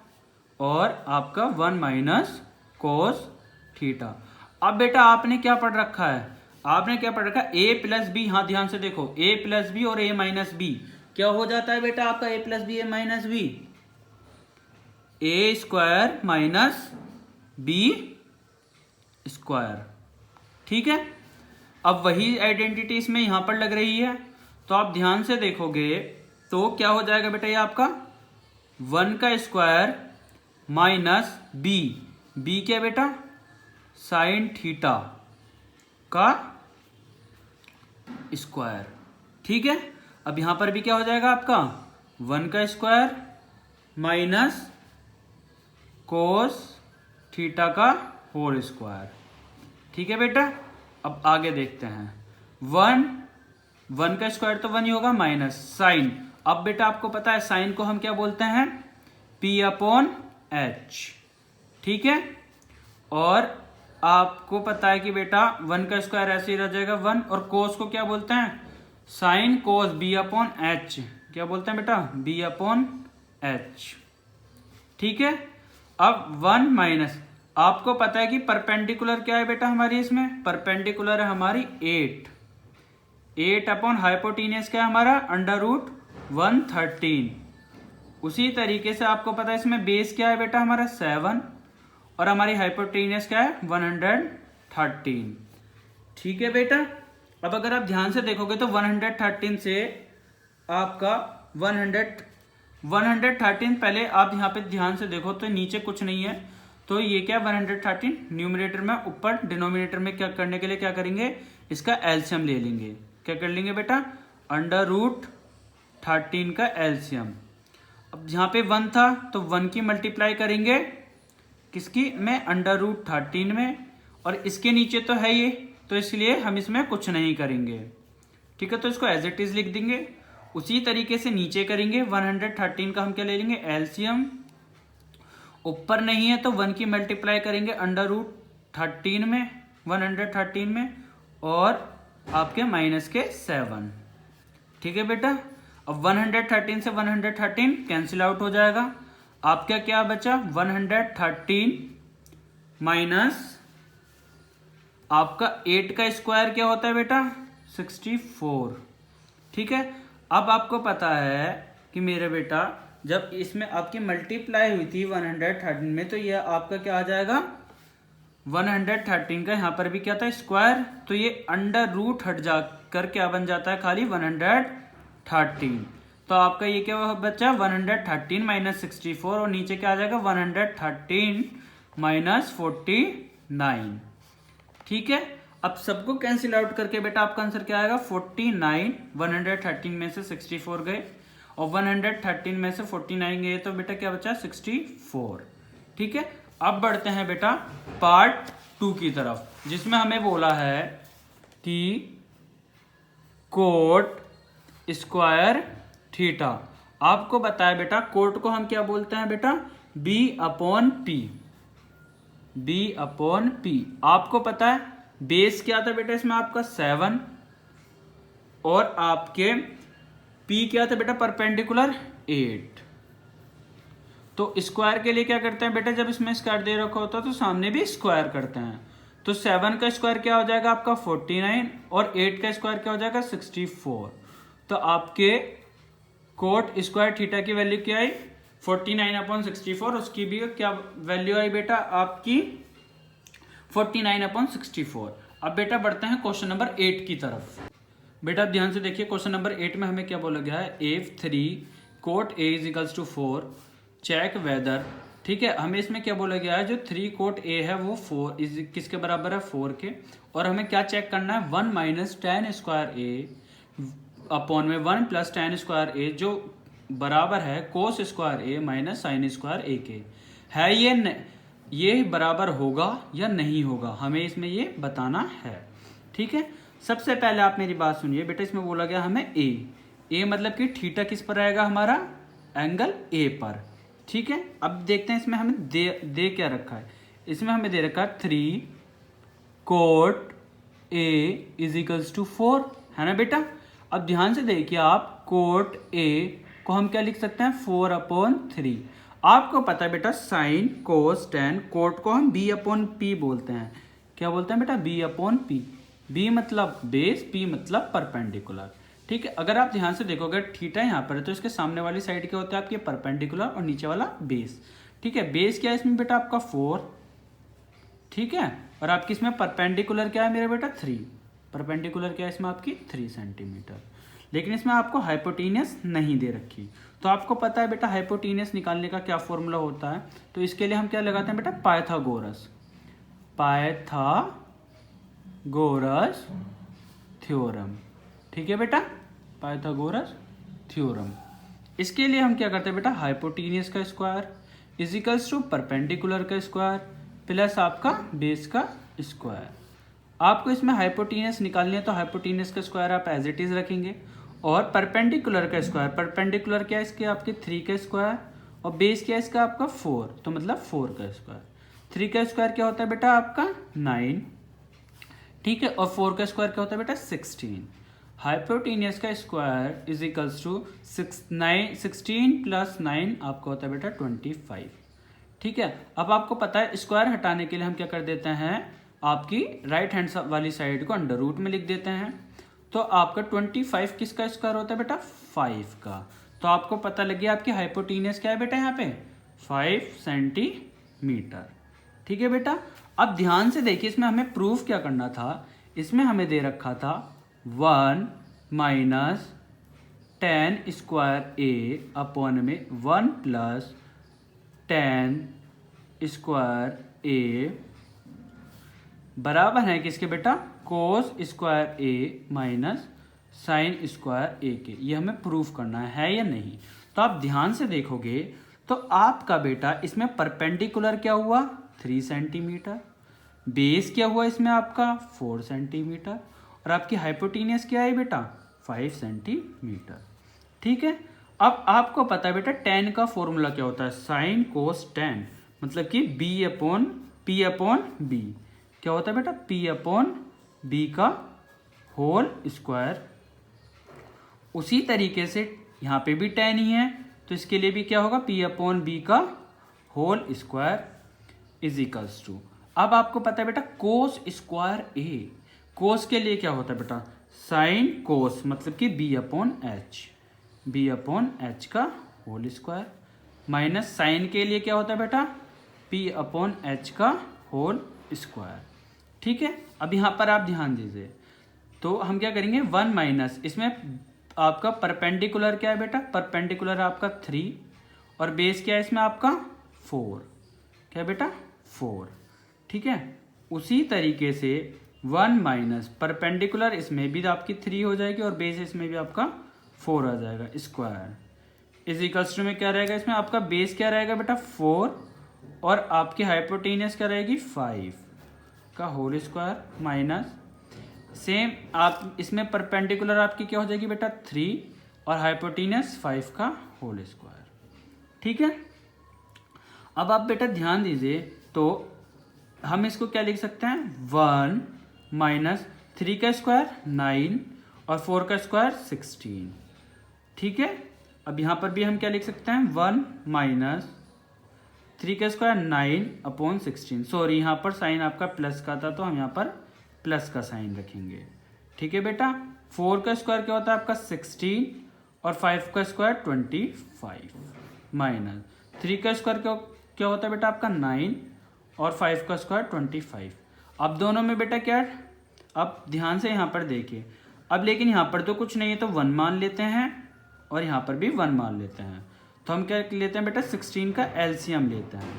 और आपका 1 माइनस कोस थीटा। अब बेटा आपने क्या पढ़ रखा है, आपने क्या पढ़ रखा है, ए प्लस बी। हाँ ध्यान से देखो, ए प्लस बी और ए माइनस बी क्या हो जाता है बेटा आपका, ए प्लस बी ए माइनस बी, ए स्क्वायर माइनस बी स्क्वायर। ठीक है। अब वही आइडेंटिटी इसमें यहां पर लग रही है, तो आप ध्यान से देखोगे तो क्या हो जाएगा बेटा, ये आपका 1 का स्क्वायर माइनस बी, बी क्या बेटा साइन थीटा का स्क्वायर। ठीक है। अब यहां पर भी क्या हो जाएगा आपका 1 का स्क्वायर माइनस कोस थीटा का होल स्क्वायर। ठीक है बेटा। अब आगे देखते हैं, 1 1 का स्क्वायर तो 1 ही होगा, माइनस साइन। अब बेटा आपको पता है साइन को हम क्या बोलते हैं, P/H, ठीक है। और आपको पता है कि बेटा 1 का स्क्वायर ऐसे ही रह जाएगा 1, और कोस को क्या बोलते हैं, साइन कोस B/H, क्या बोलते हैं बेटा, B/H, ठीक है। अब 1 माइनस, आपको पता है कि परपेंडिकुलर क्या है बेटा हमारी, इसमें परपेंडिकुलर है हमारी 8 अपॉन हाइपोटेनियस क्या है हमारा, √113। उसी तरीके से आपको पता है इसमें बेस क्या है बेटा हमारा 7, और हमारी हाइपोटेनियस क्या है 113, ठीक है बेटा। अब अगर आप ध्यान से देखोगे तो 113 से आपका 113, पहले आप यहाँ पे ध्यान से देखो तो नीचे कुछ नहीं है, तो ये क्या 113 न्यूमरेटर में, ऊपर डिनोमिनेटर में क्या करने के लिए क्या करेंगे, इसका एलसीएम ले लेंगे। क्या कर लेंगे बेटा, √13 का एलसीएम। अब यहाँ पे 1 था तो 1 की मल्टीप्लाई करेंगे किसकी में, √13 में, और इसके नीचे तो है ये, तो इसलिए हम इसमें कुछ नहीं करेंगे, ठीक है। तो इसको एज इट इज लिख देंगे। उसी तरीके से नीचे करेंगे 113 का हम क्या ले लेंगे एलसीएम, ऊपर नहीं है तो 1 की मल्टीप्लाई करेंगे √13 में, 113 में, और आपके माइनस के 7, ठीक है बेटा। अब 113 से 113 कैंसिल आउट हो जाएगा, आपका क्या बचा 113 माइनस आपका 8 का स्क्वायर क्या होता है बेटा 64, ठीक है। अब आपको पता है कि मेरे बेटा जब इसमें आपकी मल्टीप्लाई हुई थी 113 में, तो ये आपका क्या आ जाएगा 113 का यहाँ पर भी क्या था स्क्वायर, तो ये अंडर रूट हट जा कर क्या बन जाता है खाली 113। तो आपका ये क्या बचा 113 माइनस 64, और नीचे क्या आ जाएगा 113 माइनस 49, ठीक है। अब सबको कैंसिल आउट करके बेटा आपका आंसर क्या आएगा 49, 113 में से 64 गए और 113 में से 49 गए, तो बेटा क्या बचा 64, ठीक है। अब बढ़ते हैं बेटा पार्ट 2 की तरफ, जिसमें हमें बोला है कि कोट स्क्वायर थीटा। आपको बताया बेटा कोट को हम क्या बोलते हैं बेटा B/P, B/P। आपको पता है बेस क्या था बेटा इसमें आपका 7, और आपके P क्या था बेटा परपेंडिकुलर 8। तो स्क्वायर के लिए क्या करते हैं बेटा, जब इसमें स्क्वायर दे रखा होता है तो सामने भी स्क्वायर करते हैं। तो 7 का स्क्वायर क्या हो जाएगा आपका 49, और 8 का स्क्वायर क्या हो जाएगा 64। तो आपके कोट स्क्वायर थीटा की वैल्यू क्या आई 49/64, उसकी भी क्या वैल्यू आई बेटा आपकी 49/64। अब बेटा बढ़ते हैं क्वेश्चन नंबर 8 की तरफ। बेटा ध्यान से देखिए क्वेश्चन नंबर 8 में हमें क्या बोला गया है, if 3 cot A = 4 check whether, ठीक है। हमें इसमें क्या बोला गया है, जो 3 कोट A है वो 4 किसके बराबर है 4 के, और हमें क्या चेक करना है 1 minus tan square A upon में 1 प्लस tan स्क्वायर A, जो बराबर है cos square A minus sine square A के। है ये बराबर होगा या नहीं होगा, हमें इसमें ये बताना है, ठीक है। सबसे पहले आप मेरी बात सुनिए बेटा, इसमें बोला गया हमें A मतलब कि थीटा किस पर आएगा हमारा एंगल A पर, ठीक है। अब देखते हैं इसमें हमें दे क्या रखा है, इसमें हमें दे रखा है 3 कोट A = 4, है ना बेटा। अब ध्यान से देखिए आप कोट A को हम क्या लिख सकते हैं 4/3। आपको पता है बेटा साइन कोस tan, कोट को हम B/P बोलते हैं। क्या बोलते हैं बेटा B/P। B मतलब बेस, P मतलब परपेंडिकुलर, ठीक है। अगर आप ध्यान से देखोगे थीटा यहाँ पर है तो इसके सामने वाली साइड क्या होता है आपके परपेंडिकुलर और नीचे वाला बेस, ठीक है। बेस क्या है इसमें बेटा आपका 4, ठीक है, और आपकी इसमें परपेंडिकुलर क्या है मेरे बेटा 3, परपेंडिकुलर क्या है इसमें आपकी 3 सेंटीमीटर। लेकिन इसमें आपको हाइपोटेनियस नहीं दे रखी, तो आपको पता है बेटा हाइपोटेनियस निकालने का क्या फॉर्मूला होता है, तो इसके लिए हम क्या लगाते हैं बेटा पाइथागोरस थ्योरम, ठीक है बेटा पाइथागोरस थ्योरम। इसके लिए हम क्या करते हैं बेटा हाइपोटेनियस का स्क्वायर इजिकल्स टू परपेंडिकुलर का स्क्वायर प्लस आपका बेस का स्क्वायर, आपको इसमें हाइपोटेनियस निकालनी है तो हाइपोटेनियस का स्क्वायर आप एज इट इज रखेंगे, और परपेंडिकुलर का स्क्वायर, परपेंडिकुलर क्या है इसके आपके 3 का स्क्वायर, और बेस क्या है इसका आपका 4, तो मतलब 4 का स्क्वायर। 3 का स्क्वायर क्या होता है बेटा आपका 9, ठीक है, और 4 का स्क्वायर क्या होता है बेटा 16। हाइपोटेनियस का square is equals to 16 plus 9 आपका होता है बेटा 25, ठीक है। अब आपको पता है स्क्वायर हटाने के लिए हम क्या कर देते हैं, आपकी राइट हैंड वाली साइड को अंडर रूट में लिख देते हैं। तो आपका 25 किसका स्क्वायर होता है बेटा 5 का। तो आपको पता लग गया आपकी हाइपोटेनियस क्या है बेटा यहाँ पे 5 सेंटीमीटर, ठीक है बेटा। अब ध्यान से देखिए इसमें हमें प्रूफ क्या करना था, इसमें हमें दे रखा था 1 माइनस 10 स्क्वायर ए अपॉन में 1 प्लस 10 स्क्वायर ए बराबर है किसके बेटा कोस स्क्वायर ए माइनस साइन स्क्वायर ए के। ये हमें प्रूफ करना है या नहीं। तो आप ध्यान से देखोगे तो आपका बेटा इसमें परपेंडिकुलर क्या हुआ 3 सेंटीमीटर, बेस क्या हुआ इसमें आपका 4 सेंटीमीटर, और आपकी हाइपोटेनियस क्या है बेटा 5 सेंटीमीटर, ठीक है। अब आपको पता है बेटा tan का फॉर्मूला क्या होता है साइन कोस tan, मतलब कि P अपॉन बी क्या होता है बेटा P अपॉन बी का होल स्क्वायर। उसी तरीके से यहाँ पे भी tan ही है तो इसके लिए भी क्या होगा P अपॉन बी का whole square is equals to. अब आपको पता है बेटा कोस स्क्वायर ए, कोस के लिए क्या होता है बेटा साइन कोस, मतलब कि बी अपॉन एच का होल स्क्वायर, माइनस साइन के लिए क्या होता है बेटा पी अपॉन एच का होल स्क्वायर, ठीक है। अब यहाँ पर आप ध्यान दीजिए तो हम क्या करेंगे 1 माइनस, इसमें आपका परपेंडिकुलर क्या है बेटा परपेंडिकुलर आपका 3 और बेस क्या है इसमें आपका 4, क्या बेटा 4, ठीक है। उसी तरीके से 1 माइनस परपेंडिकुलर इसमें भी आपकी 3 हो जाएगी और बेस इसमें भी आपका 4 आ जाएगा स्क्वायर इज इक्वल्स टू में क्या रहेगा इसमें आपका बेस क्या रहेगा बेटा 4 और आपकी हाइपोटेनियस क्या रहेगी 5 का होल स्क्वायर माइनस सेम आप इसमें परपेंडिकुलर आपकी क्या हो जाएगी बेटा 3 और हाइपोटेनियस 5 का होल स्क्वायर, ठीक है। अब आप बेटा ध्यान दीजिए तो हम इसको क्या लिख सकते हैं 1 माइनस 3 का स्क्वायर 9 और 4 का स्क्वायर 16, ठीक है। अब यहाँ पर भी हम क्या लिख सकते हैं 1 माइनस 3 का स्क्वायर 9 अपॉन 16, सॉरी यहाँ पर साइन आपका प्लस का था तो हम यहाँ पर प्लस का साइन रखेंगे, ठीक है बेटा। 4 का स्क्वायर क्या होता है आपका 16 और 5 का स्क्वायर 25 माइनस 3 का स्क्वायर क्या होता है बेटा आपका 9 और 5 का स्क्वायर 25। अब दोनों में बेटा क्या, अब ध्यान से यहाँ पर देखिए, अब लेकिन यहाँ पर तो कुछ नहीं है तो 1 मान लेते हैं और यहाँ पर भी 1 मान लेते हैं, तो हम क्या लेते हैं बेटा 16 का एलसीएम लेते हैं,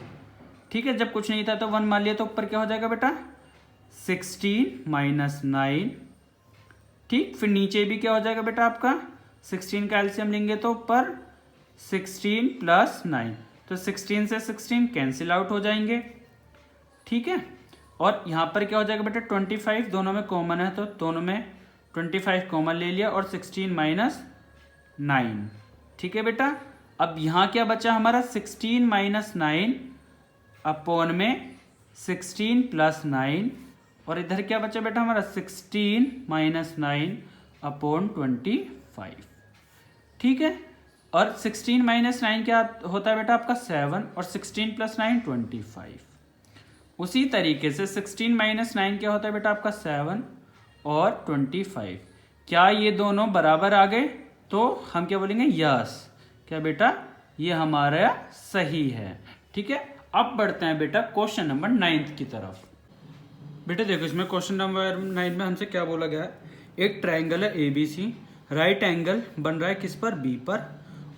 ठीक है। जब कुछ नहीं था तो 1 मान लिया तो ऊपर क्या हो जाएगा बेटा 16 माइनस 9, ठीक। फिर नीचे भी क्या हो जाएगा बेटा आपका 16 का एलसीएम लेंगे तो ऊपर 16 प्लस 9, तो 16 से 16 कैंसिल आउट हो जाएंगे, ठीक है। और यहाँ पर क्या हो जाएगा बेटा 25 दोनों में कॉमन है तो दोनों में 25 कॉमन ले लिया और 16 माइनस 9, ठीक है बेटा। अब यहाँ क्या बचा हमारा 16 माइनस 9 अपॉन में 16 प्लस 9 और इधर क्या बचा बेटा हमारा 16 माइनस 9 अपॉन 25, ठीक है। और 16 माइनस 9 क्या होता है बेटा आपका 7 और 16 प्लस 9 25। उसी तरीके से 16 माइनस 9 क्या होता है बेटा आपका 7 और 25। क्या ये दोनों बराबर आ गए तो हम क्या बोलेंगे यस, क्या बेटा ये हमारा सही है, ठीक है। अब बढ़ते हैं बेटा क्वेश्चन नंबर 9 की तरफ। बेटा देखो इसमें क्वेश्चन नंबर 9 में हमसे क्या बोला गया है, एक ट्राइंगल है ABC, राइट एंगल बन रहा है किस पर B पर,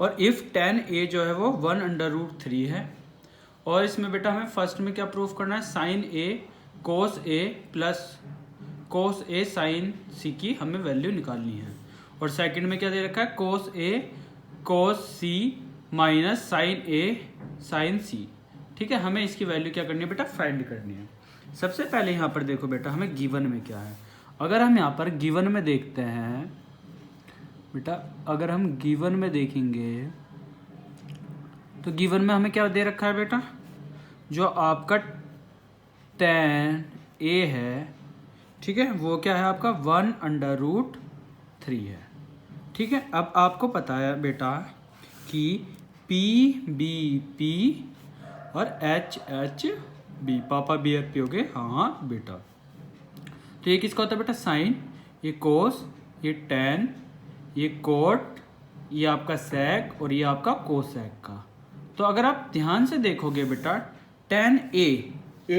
और इफ tan A जो है वो 1/√3 है, और इसमें बेटा हमें फर्स्ट में क्या प्रूफ करना है sine A cos A plus cos A sine C की हमें वैल्यू निकालनी है, और सेकंड में क्या दे रखा है cos A cos C minus sine A sine C, ठीक है। हमें इसकी वैल्यू क्या करनी है बेटा फाइंड करनी है। सबसे पहले यहाँ पर देखो बेटा हमें गिवन में क्या है। अगर हम यहाँ पर गिवन में देखते हैं बेटा, अगर हम गिवन में देखेंगे तो गिवन में हमें क्या दे रखा है बेटा, जो आपका tan a है, ठीक है, वो क्या है आपका 1/√3 है। ठीक है, अब आपको पता है बेटा कि PBP और HHB, पापा BFP हो गए, हाँ बेटा। तो ये किसका होता है बेटा, साइन, ये कोस, ये टैन, ये कोट, ये आपका सेक और ये आपका कोसेक का। तो अगर आप ध्यान से देखोगे बेटा, tan a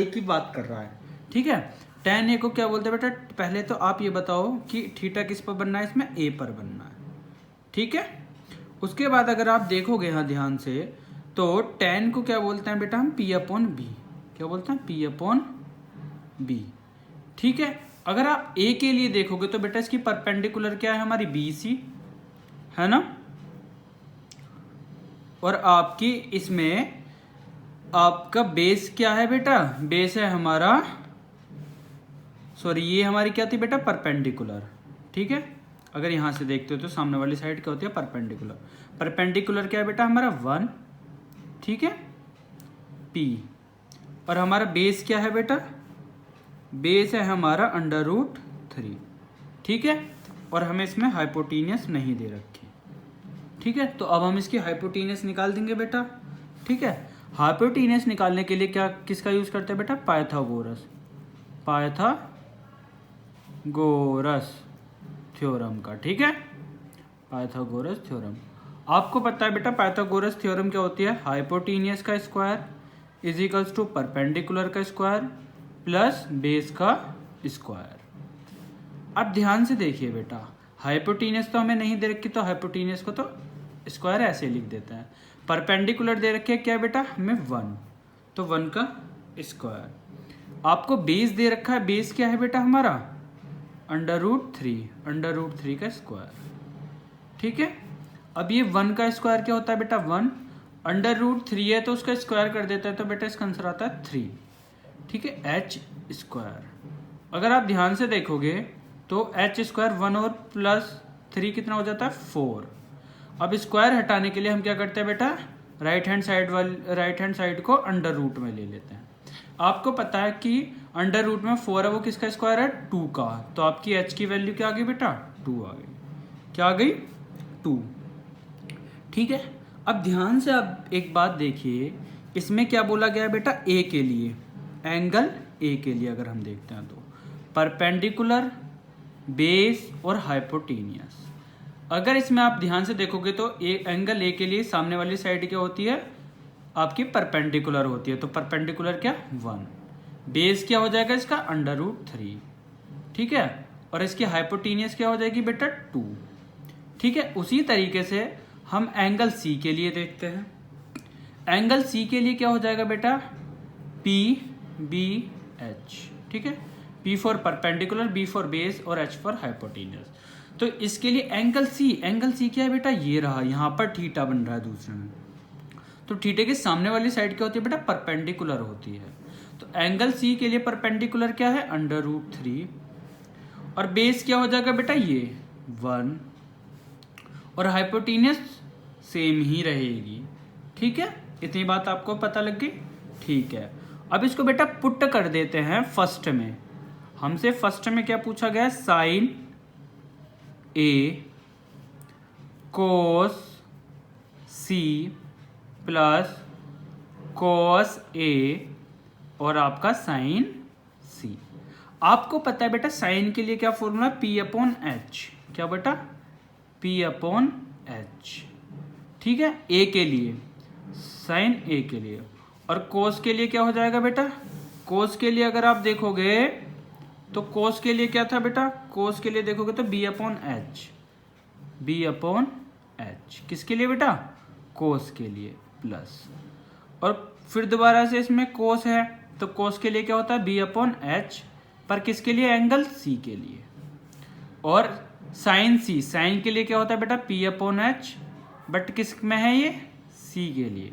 की बात कर रहा है, ठीक है। tan a को क्या बोलते हैं बेटा, पहले तो आप ये बताओ कि थीटा किस पर बनना है, इसमें a पर बनना है, ठीक है। उसके बाद अगर आप देखोगे यहाँ ध्यान से, तो tan को क्या बोलते हैं बेटा हम, P/B, क्या बोलते हैं, P/B, ठीक है। अगर आप a के लिए देखोगे तो बेटा इसकी परपेंडिकुलर क्या है हमारी, BC है ना, और आपकी इसमें आपका बेस क्या है बेटा, बेस है हमारा, सॉरी ये हमारी क्या थी बेटा, परपेंडिकुलर, ठीक है। अगर यहां से देखते हो तो सामने वाली साइड क्या होती है, परपेंडिकुलर। परपेंडिकुलर क्या है बेटा हमारा 1, ठीक है, P, और हमारा बेस क्या है बेटा, बेस है हमारा √3, ठीक है। और हमें इसमें हाइपोटेनियस नहीं दे रखी, ठीक है। तो अब हम इसकी हाइपोटेनियस निकाल देंगे बेटा, ठीक है। हाइपोटेनियस निकालने के लिए क्या किसका यूज करते हैं बेटा, पाइथागोरस, पाइथागोरस थ्योरम का, ठीक है, पाइथागोरस थ्योरम। आपको पता है बेटा पाइथागोरस थ्योरम क्या होती है, हाइपोटेनियस का square is equals to perpendicular का स्क्वायर प्लस बेस का स्क्वायर। अब ध्यान से देखिए बेटा, हाइपोटेनियस तो हमें नहीं दे रखी, तो हाइपोटेनियस को तो स्क्वायर ऐसे लिख देते हैं। परपेंडिकुलर दे रखे क्या बेटा हमें 1, तो 1 का स्क्वायर। आपको बेस दे रखा है, बेस क्या है बेटा हमारा √3 का स्क्वायर, ठीक है। अब ये 1 का स्क्वायर क्या होता है बेटा 1, √3 है तो उसका स्क्वायर कर देता है, तो बेटा इसका आंसर आता है 3, ठीक है, h²। अगर आप ध्यान से देखोगे तो h² 1 और +3 कितना हो जाता है 4। अब स्क्वायर हटाने के लिए हम क्या करते हैं बेटा, राइट हैंड साइड को √, में ले लेते हैं। आपको पता है कि √, में 4 है, वो किसका स्क्वायर है 2 का, तो आपकी h की वैल्यू क्या आ गई बेटा 2 आ गई, क्या आ गई 2, ठीक है। अब ध्यान से आप एक बात देखिए, इसमें क्या बोला गया है बेटा, a के लिए, एंगल a के लिए अगर हम देखते हैं तो परपेंडिकुलर, बेस और हाइपोटेनियस। अगर इसमें आप ध्यान से देखोगे तो एंगल a के लिए सामने वाली साइड क्या होती है आपकी, परपेंडिकुलर होती है, तो परपेंडिकुलर क्या 1, बेस क्या हो जाएगा इसका √3, ठीक है, और इसकी हाइपोटेनियस क्या हो जाएगी बेटा 2, ठीक है। उसी तरीके से हम एंगल C के लिए देखते हैं। एंगल C के लिए क्या हो जाएगा बेटा PBH, ठीक है, P for perpendicular, B for base और H फॉर हाइपोटेनियस। तो इसके लिए एंगल C क्या है बेटा, ये रहा, यहाँ पर थीटा बन रहा है दूसरे में, तो थीटे के सामने वाली साइड क्या होती है बेटा, परपेंडिकुलर होती है। तो एंगल C के लिए परपेंडिकुलर क्या है √3, और बेस क्या हो जाएगा बेटा ये 1, और हाइपोटेनियस सेम ही रहेगी, ठीक है। इतनी बात आपको पता लग गई, ठीक है। अब इसको बेटा पुट कर देते हैं फर्स्ट में। हमसे फर्स्ट में क्या पूछा गया, sine A cos C plus cos A और आपका साइन C। आपको पता है बेटा साइन के लिए क्या फॉर्मूला, P/H, क्या बेटा P/H, ठीक है, A के लिए, साइन A के लिए। और कोस के लिए क्या हो जाएगा बेटा, कोस के लिए अगर आप देखोगे तो कोस के लिए क्या था बेटा, कोस के लिए देखोगे तो B/H, किसके लिए बेटा, कोस के लिए प्लस, और फिर दोबारा से इसमें कोस है तो कोस के लिए क्या होता है B/H, पर किसके लिए, एंगल C के लिए। और साइन C, साइन के लिए क्या होता है बेटा P/H, बट किस में है ये C के लिए,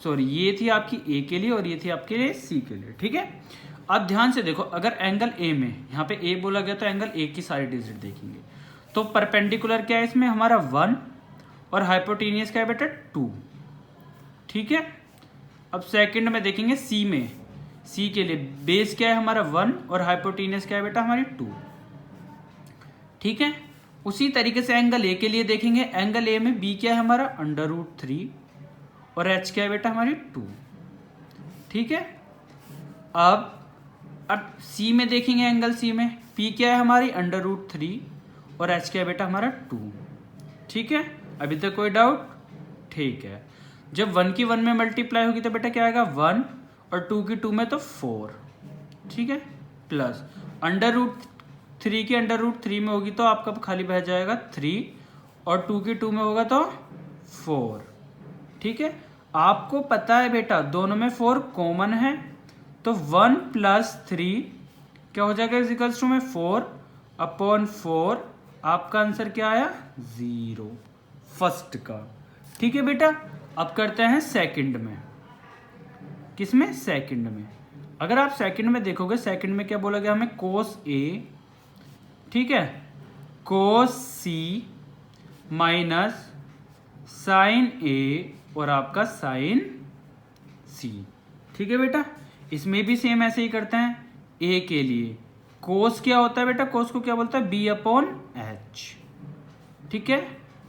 सॉरी ये थी आपकी A के लिए और ये थी आपके लिए C के लिए, ठीक है। अब ध्यान से देखो, अगर एंगल ए में यहाँ पे ए बोला गया तो एंगल ए की सारी डिजिट देखेंगे तो परपेंडिकुलर क्या है इसमें हमारा 1 और हाइपोटेनियस क्या है बेटा 2। ठीक है, अब सेकंड में देखेंगे सी में, सी के लिए बेस क्या है हमारा 1 और हाइपोटेनियस क्या है बेटा हमारी 2। ठीक है, उसी तरीके से एंगल ए के लिए देखेंगे, एंगल ए में बी क्या है हमारा √3 और एच क्या है बेटा हमारी 2। ठीक है, अब सी में देखेंगे, एंगल सी में पी क्या है हमारी √3 और एच क्या है बेटा हमारा 2। ठीक है, अभी तक कोई डाउट? ठीक है, जब 1 की 1 में मल्टीप्लाई होगी तो बेटा क्या आएगा 1 और 2 की 2 में तो 4। ठीक है, प्लस √3 की √3 में होगी तो आपका खाली बह जाएगा 3 और 2 की 2 में होगा तो 4। ठीक है, आपको पता है बेटा दोनों में 4 कॉमन है तो 1 + 3 क्या हो जाएगा इक्वल्स टू में 4/4। आपका आंसर क्या आया 0 फर्स्ट का। ठीक है बेटा, अब करते हैं सेकंड में। किसमें? सेकंड में। अगर आप सेकंड में देखोगे, सेकंड में क्या बोला गया हमें कोस ए, ठीक है, कोस सी माइनस साइन ए और आपका साइन सी। ठीक है बेटा, इसमें भी सेम ऐसे ही करते हैं। ए के लिए कोस क्या होता है बेटा, कोस को क्या बोलता है B/H। ठीक है,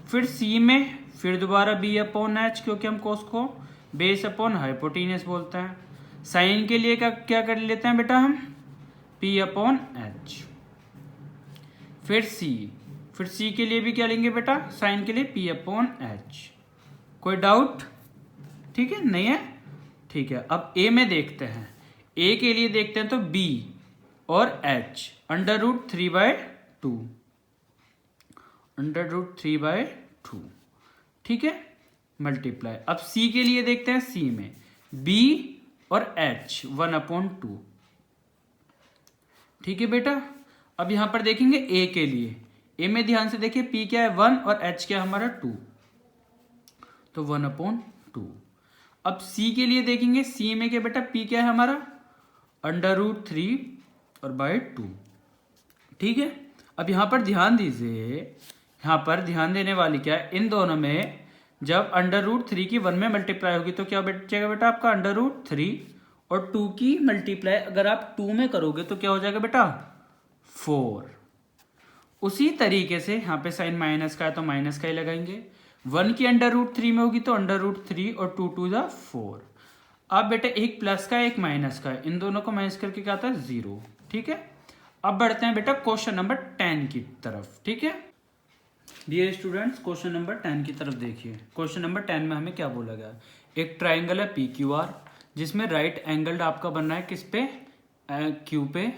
फिर सी में फिर दोबारा B/H क्योंकि हम कोस को बेस अपॉन हाइपोटेनियस बोलते हैं। साइन के लिए क्या कर लेते हैं बेटा हम P/H। फिर सी के लिए भी क्या लेंगे बेटा, साइन के लिए P/H। कोई डाउट? ठीक है, नहीं है? ठीक है, अब ए में देखते हैं। ए के लिए देखते हैं तो B और H √3/2 √3/2। ठीक है, मल्टीप्लाई। अब सी के लिए देखते हैं, सी में B और H 1/2। ठीक है बेटा, अब यहां पर देखेंगे ए के लिए। ए में ध्यान से देखिए P क्या है 1 और H क्या है हमारा 2 तो 1/2। अब सी के लिए देखेंगे, सी में क्या बेटा P क्या है हमारा √3 और /2। ठीक है, अब यहां पर ध्यान दीजिए, यहां पर ध्यान देने वाली क्या है, इन दोनों में जब √3 की 1 में मल्टीप्लाई होगी तो क्या बचेगा बेटा आपका √3 और 2 की मल्टीप्लाई अगर आप 2 में करोगे तो क्या हो जाएगा बेटा 4। उसी तरीके से यहाँ पे साइन माइनस का है तो माइनस का ही लगाएंगे। 1 की √3 में होगी तो √3 और 2 2 = 4। अब बेटा एक प्लस का एक माइनस का है, इन दोनों को माइनस करके क्या आता है 0। ठीक है, अब बढ़ते हैं बेटा क्वेश्चन नंबर 10 की तरफ। ठीक है डियर स्टूडेंट्स, क्वेश्चन नंबर 10 की तरफ देखिए। क्वेश्चन नंबर 10 में हमें क्या बोला गया, एक ट्राइंगल है PQR जिसमें राइट एंगल्ड आपका बनना है किस पे, Q पे,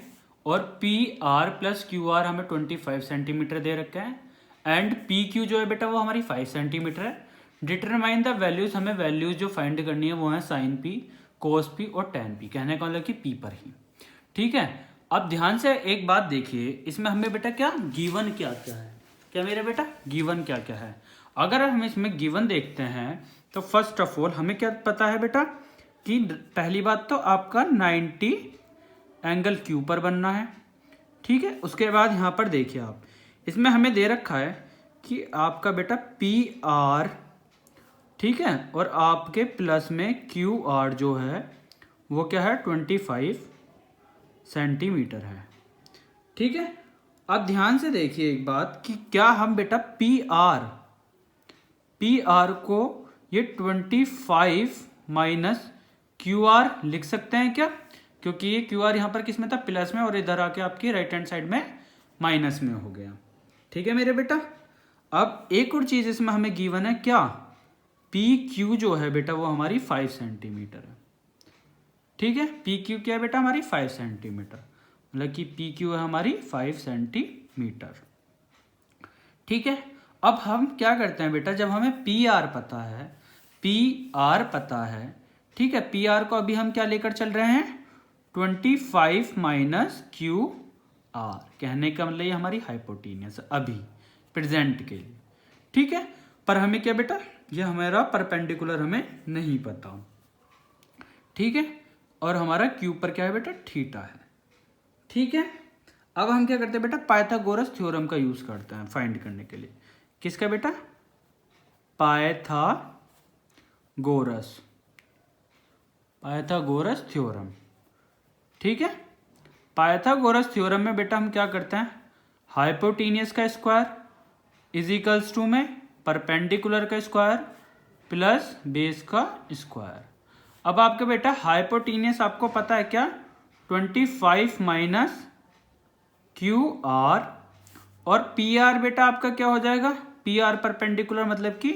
और PR + QR हमें 25 सेंटीमीटर दे रखा है एंड PQ जो है बेटा वो हमारी 5 सेंटीमीटर है। डिटरमाइन द वैल्यूज, हमें वैल्यूज जो फाइंड करनी है वो है साइन P, कोस P और tan P, कहने का मतलब कि P पर ही। ठीक है, अब ध्यान से एक बात देखिए, इसमें हमें बेटा क्या गिवन क्या क्या है, क्या मेरे बेटा गिवन क्या क्या है। अगर हम इसमें गिवन देखते हैं तो फर्स्ट ऑफ ऑल हमें क्या पता है बेटा कि पहली बात तो आपका 90 एंगल Q पर बनना है। ठीक है, उसके बाद यहाँ पर देखिए आप, इसमें हमें दे रखा है कि आपका बेटा PR, ठीक है, और आपके प्लस में QR जो है वो क्या है 25 सेंटीमीटर है। ठीक है, अब ध्यान से देखिए एक बात कि क्या हम बेटा PR को ये 25 माइनस QR लिख सकते हैं क्या, क्योंकि ये QR यहाँ पर किस में था प्लस में और इधर आके आपकी राइट हैंड साइड में माइनस में हो गया। ठीक है मेरे बेटा, अब एक और चीज इसमें हमें गिवन है क्या, PQ जो है बेटा वो हमारी 5 सेंटीमीटर है। ठीक है, PQ क्या है बेटा हमारी 5 सेंटीमीटर, मतलब कि PQ है हमारी 5 सेंटीमीटर। ठीक है, अब हम क्या करते हैं बेटा, जब हमें PR पता है, ठीक है, PR को अभी हम क्या लेकर चल रहे हैं 25 माइनस QR, कहने का मतलब ये हमारी हाइपोटेनियस अभी प्रेजेंट के लिए। ठीक है, पर हमें क्या बेटा ये हमारा परपेंडिकुलर हमें नहीं पता। ठीक है, और हमारा क्यू पर क्या है बेटा, थीटा है। ठीक है, अब हम क्या करते हैं बेटा, पाइथागोरस थ्योरम का यूज करते हैं फाइंड करने के लिए। किसका बेटा, पाइथागोरस थ्योरम। ठीक है, पाइथागोरस थ्योरम में बेटा हम क्या करते हैं, हाइपोटेनियस का स्क्वायर इज इक्वल्स टू में परपेंडिकुलर का स्क्वायर प्लस बेस का स्क्वायर। अब आपका बेटा हाइपोटेनियस आपको पता है क्या, 25 माइनस क्यू आर, और पी आर बेटा आपका क्या हो जाएगा, पी आर परपेंडिकुलर मतलब कि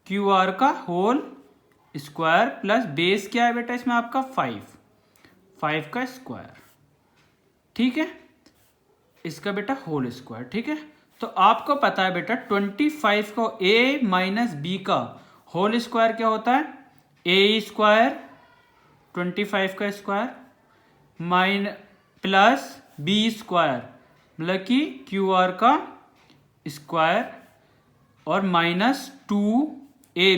क्यू आर का होल स्क्वायर प्लस बेस क्या है बेटा इसमें आपका 5 का स्क्वायर। ठीक है, इसका बेटा होल स्क्वायर। ठीक है, तो आपको पता है बेटा 25 को ए माइनस बी का होल स्क्वायर क्या होता है, ए स्क्वायर 25 का स्क्वायर प्लस बी स्क्वायर मतलब कि क्यू आर का स्क्वायर और माइनस 2 ए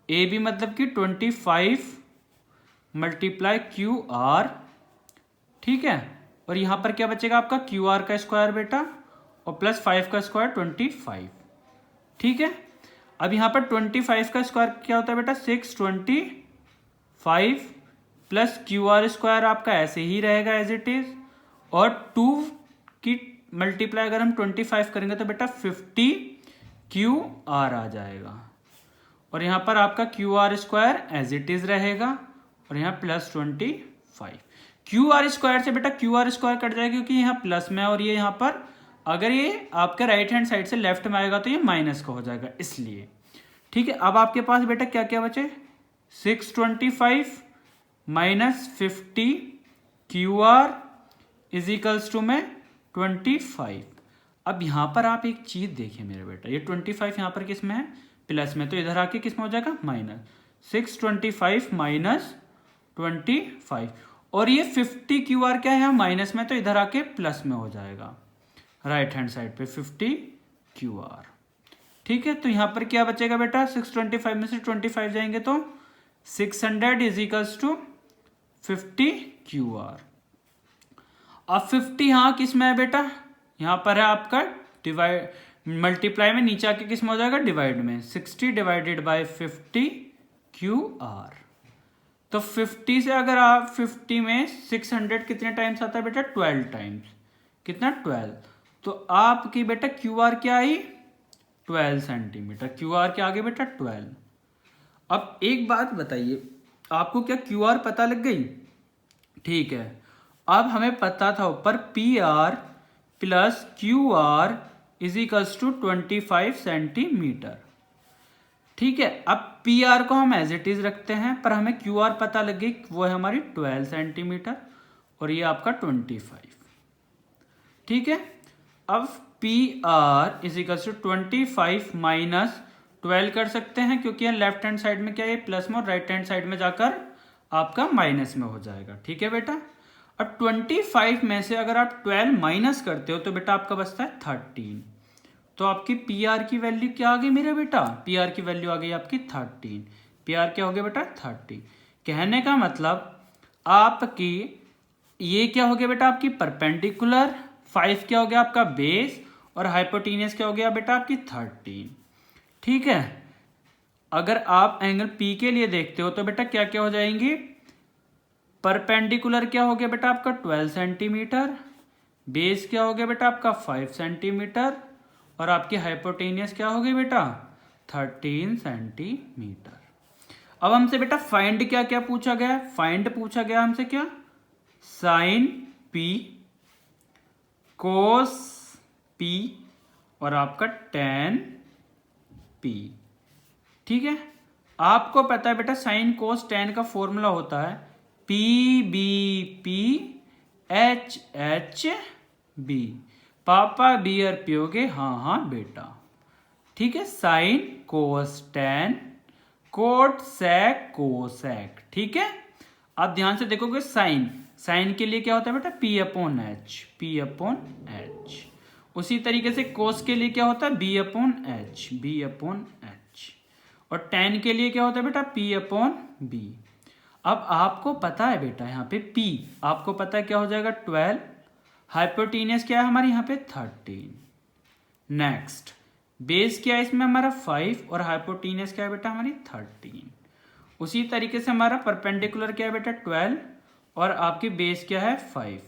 बी मतलब कि 25 मल्टीप्लाई क्यू आर। ठीक है, और यहां पर क्या बचेगा आपका क्यू आर का स्क्वायर बेटा और प्लस 5 का स्क्वायर 25। ठीक है, अब यहां पर 25 का स्क्वायर क्या होता है बेटा 625 प्लस क्यू आर स्क्वायर आपका ऐसे ही रहेगा एज इट इज, और 2 की मल्टीप्लाई अगर हम 25 करेंगे तो बेटा 50 क्यू आर आ जाएगा, और यहां पर आपका Q R square as it is रहेगा और यहाँ प्लस 25। क्यू आर स्क्वायर से बेटा क्यू आर स्क्वायर कट जाएगा क्योंकि यहाँ प्लस में और ये यहाँ पर अगर ये आपके राइट हैंड साइड से लेफ्ट में आएगा तो ये माइनस का हो जाएगा इसलिए। ठीक है, अब आपके पास बेटा क्या क्या बचे, 625 minus 50 Q R is equals to में 25। अब यहां पर आप एक चीज देखिए मेरे बेटा, ये 25 यहां पर किस में है, प्लस में, तो इधर आके किस में हो जाएगा माइनस, 625 माइनस 25, और ये 50 क्यू आर क्या है यहाँ माइनस में, तो इधर आके प्लस में हो जाएगा राइट हैंड साइड पे 50 क्यू आर। ठीक है, तो यहां पर क्या बचेगा बेटा, 625 में से 25 जाएंगे तो 600 is equals to 50 Q R. अब 50 यहाँ किस में है बेटा, यहां पर है आपका डिवाइड मल्टीप्लाई में, नीचे आके किस में हो जाएगा डिवाइड में, 60 डिवाइडेड बाय 50 क्यू आर। तो 50 से अगर आप 50 में 600 कितने टाइम्स आता है बेटा, 12 टाइम्स, कितना 12, तो आपकी बेटा क्यू आर क्या आई 12 सेंटीमीटर, क्यू आर क्या आगे बेटा 12। अब एक बात बताइए, आपको क्या क्यू आर पता लग गई, ठीक है, अब हमें पता था ऊपर P R plus Q R is equals to 25 centimetre. ठीक है, अब पी आर को हम एज इट इज रखते हैं, पर हमें क्यू आर पता लग गई, वो है हमारी 12 सेंटीमीटर और ये आपका 25। ठीक है, अब P R is equals to 25 minus 12 कर सकते हैं क्योंकि यहाँ लेफ्ट हैंड साइड में क्या है प्लस में और राइट हैंड साइड में जाकर आपका माइनस में हो जाएगा। ठीक है बेटा, अब 25 में से अगर आप 12 माइनस करते हो तो बेटा आपका बचता है 13, तो आपकी पी आर की वैल्यू क्या आ गई मेरे बेटा, पी आर की वैल्यू आ गई आपकी 13। पी आर क्या हो गया बेटा 30। कहने का मतलब आपकी ये क्या हो गया बेटा आपकी परपेंडिकुलर, 5 क्या हो गया आपका बेस, और हाइपोटेनियस क्या हो गया बेटा आपकी 13। ठीक है, अगर आप एंगल पी के लिए देखते हो तो बेटा क्या क्या हो जाएंगी, परपेंडिकुलर क्या हो गया बेटा आपका 12 सेंटीमीटर, बेस क्या हो गया बेटा आपका 5 सेंटीमीटर, और आपकी हाइपोटेनियस क्या हो गई बेटा 13 सेंटीमीटर। अब हमसे बेटा फाइंड क्या क्या पूछा गया, फाइंड पूछा गया हमसे क्या, साइन पी, कोस पी और आपका टेन पी। ठीक है, आपको पता है बेटा साइन कोस टेन का फॉर्मूला होता है P B P H H B, पापा बियर पियोगे, हाँ हाँ बेटा। ठीक है, sine cos tan cot sec cosec. ठीक है, आप ध्यान से देखोगे साइन, साइन के लिए क्या होता है बेटा P upon H, P upon H. उसी तरीके से कोस के लिए क्या होता है B upon H, B upon H, और टेन के लिए क्या होता है बेटा पी अपॉन बी। अब आपको पता है बेटा यहाँ पे P आपको पता है क्या हो जाएगा 12, हाइपोटेनियस क्या है हमारे यहाँ पे 13। नेक्स्ट बेस क्या है इसमें हमारा 5 और हाइपोटेनियस क्या है बेटा हमारी 13। उसी तरीके से हमारा परपेंडिकुलर क्या है बेटा 12 और आपकी बेस क्या है 5।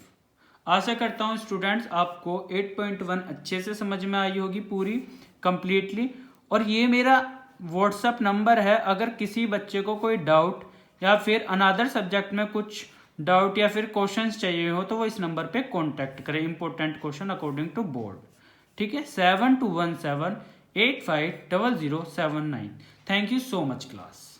आशा करता हूँ स्टूडेंट्स आपको 8.1 अच्छे से समझ में आई होगी पूरी कंप्लीटली। और ये मेरा व्हाट्सअप नंबर है, अगर किसी बच्चे को कोई डाउट या फिर अनदर सब्जेक्ट में कुछ डाउट या फिर क्वेश्चंस चाहिए हो तो वो इस नंबर पे कांटेक्ट करें, important question according to board. ठीक है, 7217850079। Thank you so much class.